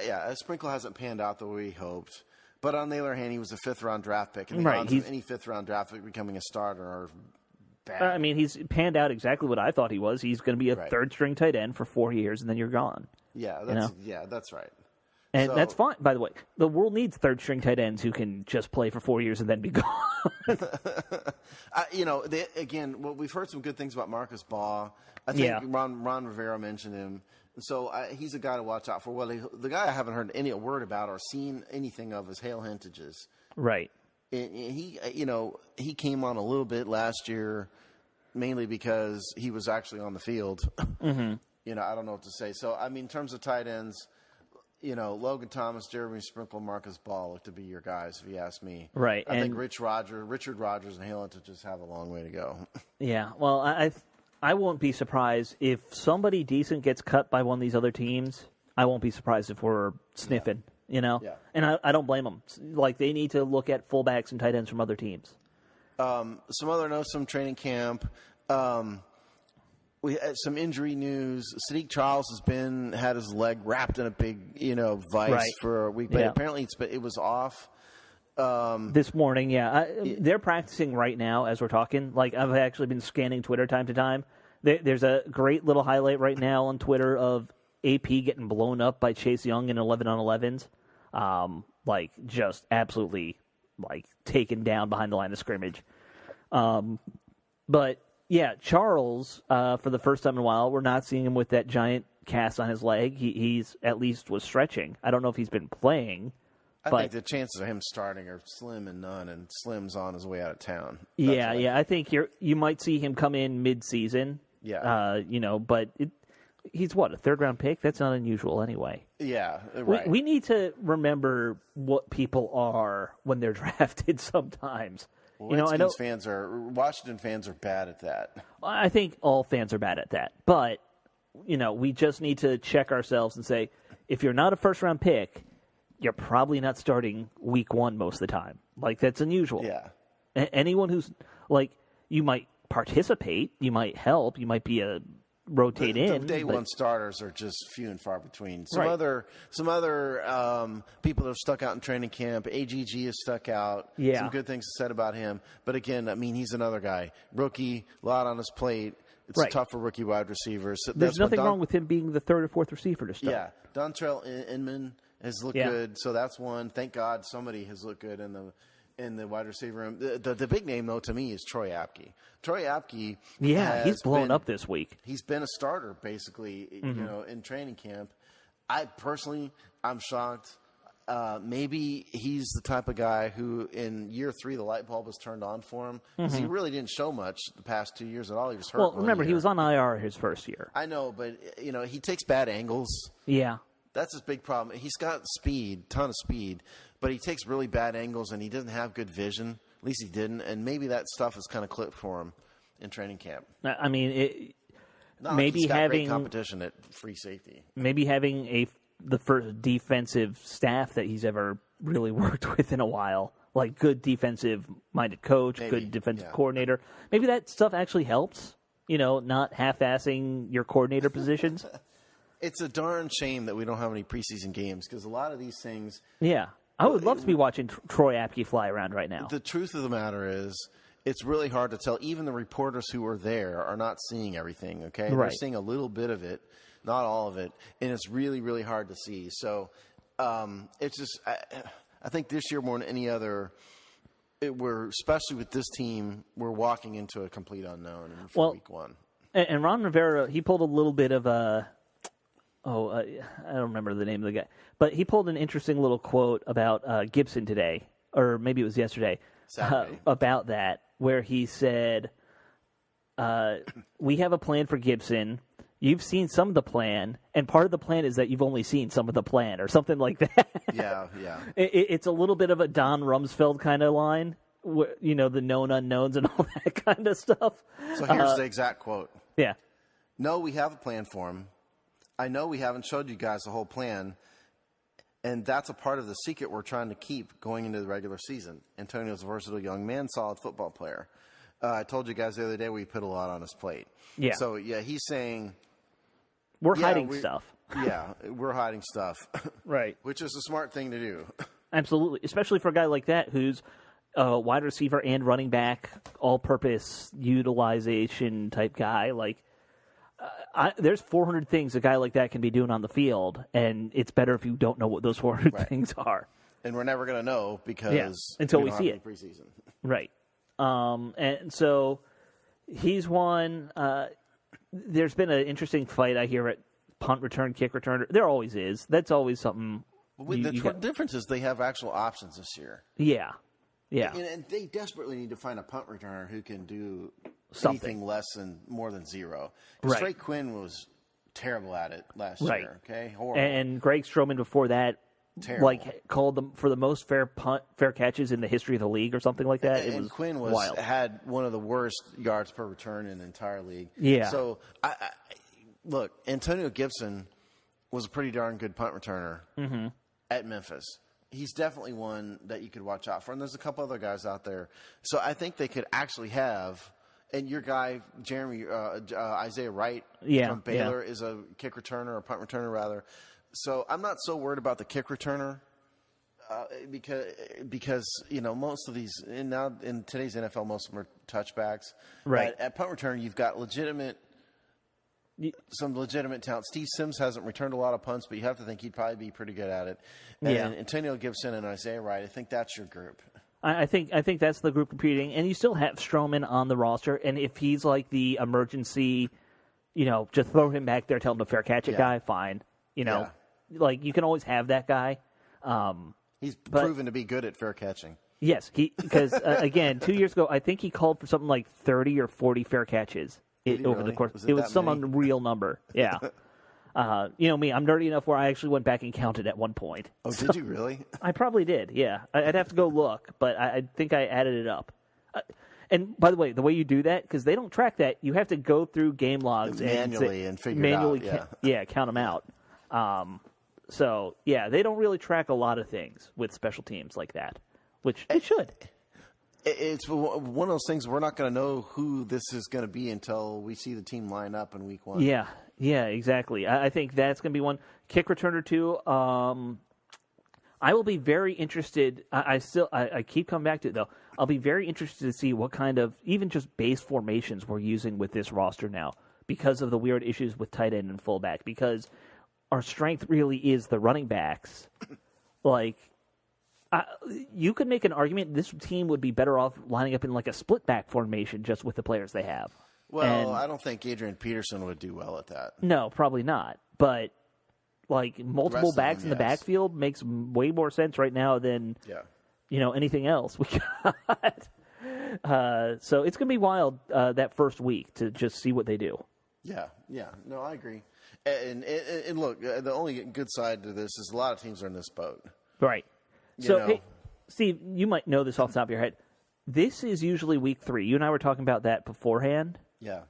Speaker 3: Yeah, Sprinkle hasn't panned out the way we hoped. But on the other hand, he was a 5th-round draft pick, and the odds of any 5th-round draft pick becoming a starter are bad.
Speaker 2: He's panned out exactly what I thought he was. He's going to be a third-string tight end for 4 years, and then you're gone.
Speaker 3: Yeah, that's right.
Speaker 2: And that's fine, by the way. The world needs third-string tight ends who can just play for 4 years and then be gone.
Speaker 3: Again, we've heard some good things about Marcus Baugh. I think Ron Rivera mentioned him. So he's a guy to watch out for. Well, the guy I haven't heard any word about or seen anything of is Hale Hintages.
Speaker 2: Right.
Speaker 3: And he came on a little bit last year, mainly because he was actually on the field. I don't know what to say. So, in terms of tight ends, Logan Thomas, Jeremy Sprinkle, Marcus Baugh look to be your guys, if you ask me.
Speaker 2: Right.
Speaker 3: I think Richard Rodgers, and Hale Hintages have a long way to go.
Speaker 2: Yeah. Well, I won't be surprised if somebody decent gets cut by one of these other teams. I won't be surprised if we're sniffing, Yeah. And I don't blame them. They need to look at fullbacks and tight ends from other teams.
Speaker 3: Some other notes from training camp. we had some injury news. Sadiq Charles had his leg wrapped in a big, vice for a week, but apparently it was off.
Speaker 2: This morning, they're practicing right now as we're talking. Like, I've actually been scanning Twitter time to time. There's a great little highlight right now on Twitter of AP getting blown up by Chase Young in 11-on-11s. Just absolutely, taken down behind the line of scrimmage. But, yeah, Charles, for the first time in a while, we're not seeing him with that giant cast on his leg. He's at least was stretching. I don't know if he's been playing.
Speaker 3: I think the chances of him starting are slim and none, and Slim's on his way out of town.
Speaker 2: I think you might see him come in mid-season.
Speaker 3: Yeah.
Speaker 2: But he's a third-round pick? That's not unusual anyway.
Speaker 3: Yeah, right.
Speaker 2: We need to remember what people are when they're drafted sometimes.
Speaker 3: Washington fans are bad at that.
Speaker 2: I think all fans are bad at that. But, we just need to check ourselves and say, if you're not a first-round pick, you're probably not starting week 1 most of the time. That's unusual.
Speaker 3: Yeah.
Speaker 2: Anyone who's, you might participate, you might help, you might be a rotate in.
Speaker 3: The day one starters are just few and far between. Some
Speaker 2: Right.
Speaker 3: other people that are stuck out in training camp. AGG is stuck out.
Speaker 2: Yeah.
Speaker 3: Some good things said about him. But again, he's another guy. Rookie, a lot on his plate. It's
Speaker 2: Right.
Speaker 3: tough for rookie wide receivers. So
Speaker 2: There's nothing wrong with him being the third or fourth receiver to start.
Speaker 3: Yeah. Dontrell Inman has looked good, so that's one. Thank God somebody has looked good in the wide receiver room. The big name, though, to me is Troy Apke. Troy Apke,
Speaker 2: he's blown up this week.
Speaker 3: He's been a starter basically, in training camp. I'm shocked. Maybe he's the type of guy who, in year 3, the light bulb was turned on for him because he really didn't show much the past 2 years at all. He was hurt.
Speaker 2: Well, remember he was on IR his first year.
Speaker 3: I know, but he takes bad angles.
Speaker 2: Yeah.
Speaker 3: That's his big problem. He's got ton of speed, but he takes really bad angles and he doesn't have good vision. At least he didn't, and maybe that stuff is kind of clipped for him in training camp.
Speaker 2: Maybe
Speaker 3: he's got
Speaker 2: having
Speaker 3: great competition at free safety.
Speaker 2: Maybe having the first defensive staff that he's ever really worked with in a while, like good defensive-minded coach, good defensive coordinator. Maybe that stuff actually helps. Not half-assing your coordinator positions.
Speaker 3: It's a darn shame that we don't have any preseason games because a lot of these things.
Speaker 2: Yeah. I would love to be watching Troy Apke fly around right now.
Speaker 3: The truth of the matter is it's really hard to tell. Even the reporters who are there are not seeing everything, okay?
Speaker 2: Right.
Speaker 3: They're seeing a little bit of it, not all of it, and it's really, really hard to see. So it's just I think this year more than any other, especially with this team, we're walking into a complete unknown for week 1.
Speaker 2: And Ron Rivera, he pulled a little bit of a I don't remember the name of the guy. But he pulled an interesting little quote about Gibson today, or maybe it was yesterday, about that, where he said, we have a plan for Gibson. You've seen some of the plan, and part of the plan is that you've only seen some of the plan, or something like that.
Speaker 3: Yeah.
Speaker 2: It's a little bit of a Don Rumsfeld kind of line, the known unknowns and all that kind of stuff.
Speaker 3: So here's the exact quote.
Speaker 2: Yeah.
Speaker 3: No, we have a plan for him. I know we haven't showed you guys the whole plan, and that's a part of the secret we're trying to keep going into the regular season. Antonio's a versatile young man, solid football player. I told you guys the other day we put a lot on his plate.
Speaker 2: Yeah.
Speaker 3: So, he's saying...
Speaker 2: We're hiding stuff.
Speaker 3: Yeah, we're hiding stuff.
Speaker 2: Right.
Speaker 3: Which is a smart thing to do.
Speaker 2: Absolutely, especially for a guy like that who's a wide receiver and running back, all-purpose utilization type guy. There's 400 things a guy like that can be doing on the field, and it's better if you don't know what those 400 things are.
Speaker 3: And we're never going to know because
Speaker 2: until we see it.
Speaker 3: Preseason.
Speaker 2: Right. And so he's won. There's been an interesting fight I hear at punt return, kick return. There always is. That's always something.
Speaker 3: The difference is they have actual options this year.
Speaker 2: Yeah.
Speaker 3: And they desperately need to find a punt returner who can do anything more than 0. Because Trey Quinn was terrible at it last year. Okay, horrible.
Speaker 2: And Greg Stroman before that, called them for the most fair catches in the history of the league or something like that.
Speaker 3: And Quinn had one of the worst yards per return in the entire league.
Speaker 2: Yeah.
Speaker 3: So look, Antonio Gibson was a pretty darn good punt returner at Memphis. He's definitely one that you could watch out for. And there's a couple other guys out there. So I think they could actually have And your guy, Jeremy, Isaiah Wright from Baylor is a kick returner, or punt returner, rather. So I'm not so worried about the kick returner because most of these, and now in today's NFL, most of them are touchbacks.
Speaker 2: Right.
Speaker 3: At punt return, you've got some legitimate talent. Steve Sims hasn't returned a lot of punts, but you have to think he'd probably be pretty good at it. And Antonio Gibson and Isaiah Wright, I think that's your group.
Speaker 2: I think that's the group competing, and you still have Stroman on the roster. And if he's like the emergency, just throw him back there, tell him to fair catch it guy, fine. Like you can always have that guy.
Speaker 3: He's proven to be good at fair catching.
Speaker 2: Yes, because again, 2 years ago, I think he called for something like 30 or 40 fair catches over the course. It was some unreal number. Yeah. Me, I'm nerdy enough where I actually went back and counted at one point.
Speaker 3: Oh, did you really?
Speaker 2: I probably did, yeah. I'd have to go look, but I think I added it up. And by the way you do that, because they don't track that, you have to go through game logs
Speaker 3: and figure it out.
Speaker 2: Count them out. So, they don't really track a lot of things with special teams like that, which they should.
Speaker 3: It's one of those things we're not going to know who this is going to be until we see the team line up in week 1.
Speaker 2: Yeah, exactly. I think that's going to be one. Kick returner too. I will be very interested. I keep coming back to it though. I'll be very interested to see what kind of even just base formations we're using with this roster now because of the weird issues with tight end and fullback. Because our strength really is the running backs. You could make an argument this team would be better off lining up in like a split back formation just with the players they have.
Speaker 3: Well, I don't think Adrian Peterson would do well at that.
Speaker 2: No, probably not. But multiple backs in the backfield makes way more sense right now than anything else we got. So it's going to be wild that first week to just see what they do.
Speaker 3: Yeah. No, I agree. And look, the only good side to this is a lot of teams are in this boat.
Speaker 2: Right. Hey, Steve, you might know this off the top of your head. This is usually week 3. You and I were talking about that beforehand.
Speaker 3: Yeah.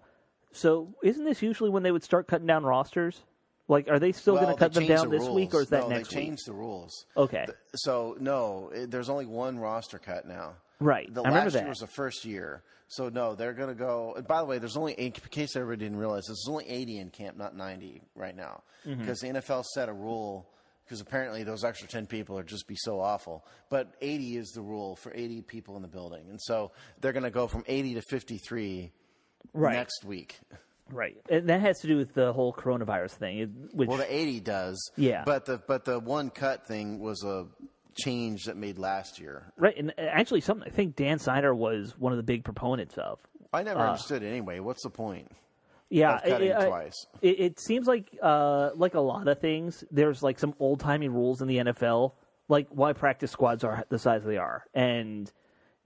Speaker 2: So isn't this usually when they would start cutting down rosters? Are they still going to cut them down this week, or is that next week?
Speaker 3: No, they changed the rules.
Speaker 2: Okay.
Speaker 3: There's only one roster cut now.
Speaker 2: Right.
Speaker 3: I remember that. Last year was the first year. So, no, they're going to go. And by the way, there's only, in case everybody didn't realize, there's only 80 in camp, not 90 right now. Because the NFL set a rule, because apparently those extra 10 people would just be so awful. But 80 is the rule for 80 people in the building. And so they're going to go from 80 to 53 next week.
Speaker 2: Right. And that has to do with the whole coronavirus thing.
Speaker 3: Well, the 80 does.
Speaker 2: Yeah.
Speaker 3: But the one cut thing was a change that made last year.
Speaker 2: Right. And actually, something I think Dan Snyder was one of the big proponents of.
Speaker 3: I never understood it anyway. What's the point?
Speaker 2: Yeah.
Speaker 3: Of cutting twice.
Speaker 2: It seems like a lot of things, there's some old-timey rules in the NFL, like why practice squads are the size they are. And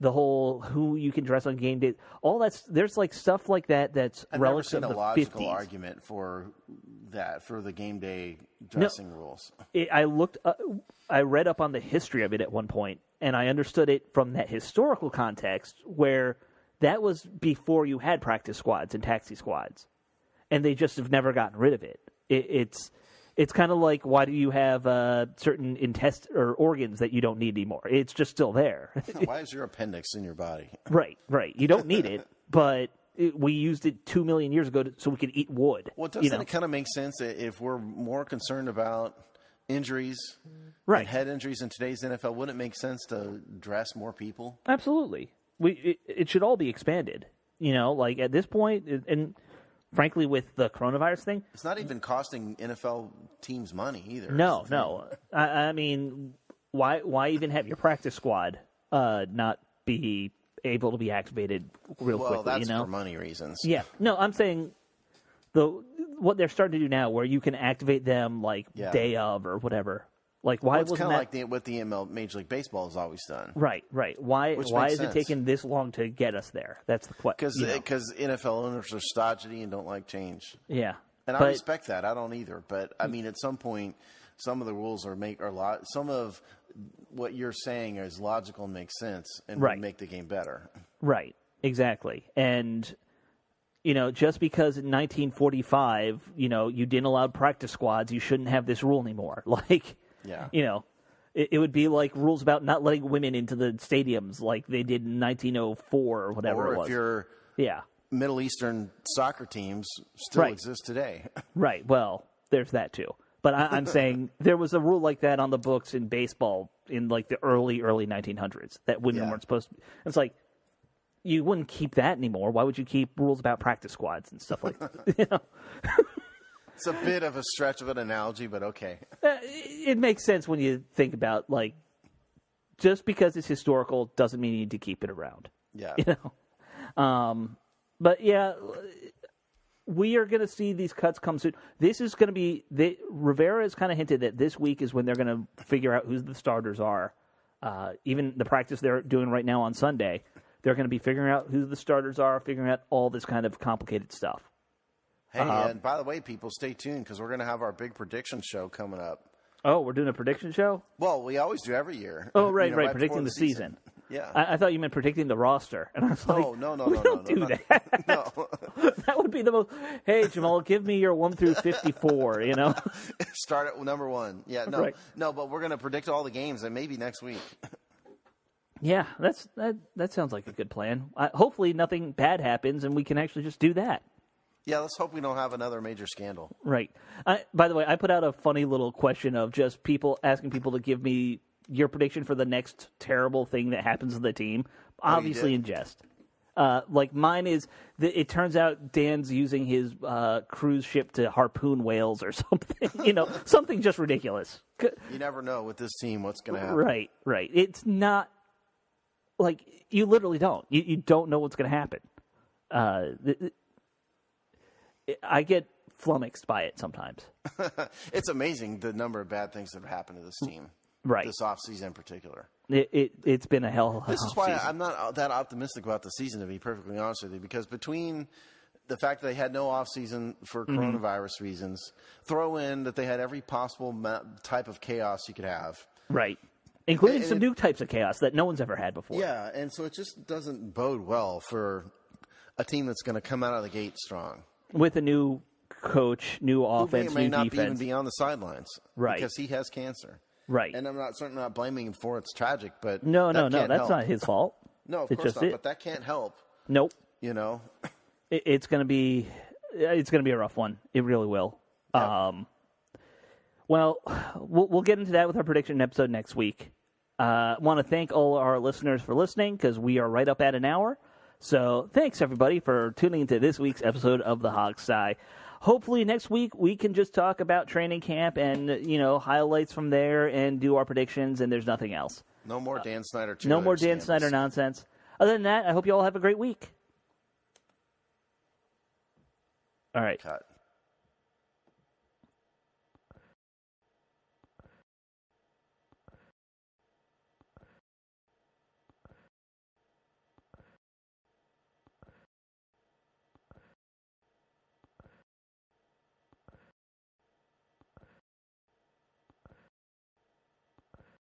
Speaker 2: the whole who you can dress on game day, all there's stuff like that's relics of the 50s.
Speaker 3: I've never seen a logical argument for that, for the game day dressing rules.
Speaker 2: I read up on the history of it at one point, and I understood it from that historical context where that was before you had practice squads and taxi squads, and they just have never gotten rid of it. It's kind of like, why do you have certain intestine or organs that you don't need anymore? It's just still there.
Speaker 3: Why is your appendix in your body?
Speaker 2: Right. You don't need it, but we used it 2 million years ago so we could eat wood.
Speaker 3: Well, doesn't it kind of make sense if we're more concerned about injuries and head injuries in today's NFL? Wouldn't it make sense to dress more people?
Speaker 2: Absolutely. It should all be expanded. At this point, and frankly, with the coronavirus thing,
Speaker 3: it's not even costing NFL teams money either.
Speaker 2: No. I mean, why even have your practice squad not be able to be activated real quickly?
Speaker 3: Well, that's for money reasons.
Speaker 2: Yeah. No, I'm saying what they're starting to do now, where you can activate them day of or whatever. Why
Speaker 3: it's kind of like what the Major League Baseball has always done.
Speaker 2: Right. Why is it taking this long to get us there? That's the question.
Speaker 3: Because NFL owners are stodgy and don't like change.
Speaker 2: Yeah.
Speaker 3: And I respect that. I don't either. But I mean, at some point, some of the rules some of what you're saying is logical and makes sense and would make the game better. Right.
Speaker 2: Exactly. And just because in 1945, you didn't allow practice squads, you shouldn't have this rule anymore.
Speaker 3: Yeah.
Speaker 2: It would be like rules about not letting women into the stadiums like they did in 1904 or whatever it was.
Speaker 3: Or if you're Middle Eastern soccer teams still exist today.
Speaker 2: Right. Well, there's that too. But I'm saying there was a rule like that on the books in baseball in like the early 1900s that women weren't supposed to. It's like you wouldn't keep that anymore. Why would you keep rules about practice squads and stuff like that? You know?
Speaker 3: It's a bit of a stretch of an analogy, but okay.
Speaker 2: It makes sense when you think about, like, just because it's historical doesn't mean you need to keep it around.
Speaker 3: Yeah.
Speaker 2: You know? But, yeah, we are going to see these cuts come soon. This is going to be Rivera has kind of hinted that this week is when they're going to figure out who the starters are. Even the practice they're doing right now on Sunday, they're going to be figuring out who the starters are, figuring out all this kind of complicated stuff.
Speaker 3: Hey, and by the way, people, stay tuned because we're going to have our big prediction show coming up.
Speaker 2: Oh, we're doing a prediction show?
Speaker 3: Well, we always do every year.
Speaker 2: Oh, right, right, predicting the season.
Speaker 3: Yeah.
Speaker 2: I thought you meant predicting the roster. And I was like,
Speaker 3: no,
Speaker 2: we don't do that.
Speaker 3: No.
Speaker 2: That would be the most, hey, Jamal, give me your 1 through 54, you know?
Speaker 3: Start at number 1. Yeah, no,
Speaker 2: right.
Speaker 3: No, but we're going to predict all the games and maybe next week.
Speaker 2: Yeah, that sounds like a good plan. Hopefully nothing bad happens and we can actually just do that.
Speaker 3: Yeah, let's hope we don't have another major scandal.
Speaker 2: Right. By the way, I put out a funny little question of just asking people to give me your prediction for the next terrible thing that happens to the team, obviously in jest. Like mine is, it turns out Dan's using his cruise ship to harpoon whales or something, you know, something just ridiculous.
Speaker 3: You never know with this team what's going to happen.
Speaker 2: Right, right. It's not, like, you literally don't. You don't know what's going to happen. I get flummoxed by it sometimes.
Speaker 3: It's amazing the number of bad things that have happened to this team.
Speaker 2: Right.
Speaker 3: This offseason in particular.
Speaker 2: It's been a hell of a
Speaker 3: This is why
Speaker 2: season.
Speaker 3: I'm not that optimistic about the season, to be perfectly honest with you, because between the fact that they had no offseason for coronavirus reasons, throw in that they had every possible type of chaos you could have.
Speaker 2: Right. Including some new types of chaos that no one's ever had before.
Speaker 3: Yeah, and so it just doesn't bode well for a team that's going to come out of the gate strong.
Speaker 2: With a new coach, new offense,
Speaker 3: who may
Speaker 2: new
Speaker 3: not
Speaker 2: defense.
Speaker 3: even be on the sidelines.
Speaker 2: Right.
Speaker 3: Because he has cancer.
Speaker 2: Right.
Speaker 3: And I'm certainly not blaming him for it. It's tragic, but
Speaker 2: No, that's
Speaker 3: help.
Speaker 2: not his fault.
Speaker 3: No, of
Speaker 2: it's
Speaker 3: course
Speaker 2: just
Speaker 3: not, but that can't help.
Speaker 2: Nope.
Speaker 3: You know?
Speaker 2: It's going to be a rough one. It really will.
Speaker 3: Yeah.
Speaker 2: Well, we'll get into that with our prediction episode next week. I want to thank all our listeners for listening because we are right up at an hour. So thanks, everybody, for tuning into this week's episode of The Hogsty. Hopefully next week we can just talk about training camp and, you know, highlights from there and do our predictions, and there's nothing else.
Speaker 3: No more Dan Snyder.
Speaker 2: No more Dan Snyder nonsense. Other than that, I hope you all have a great week. All right.
Speaker 3: Cut.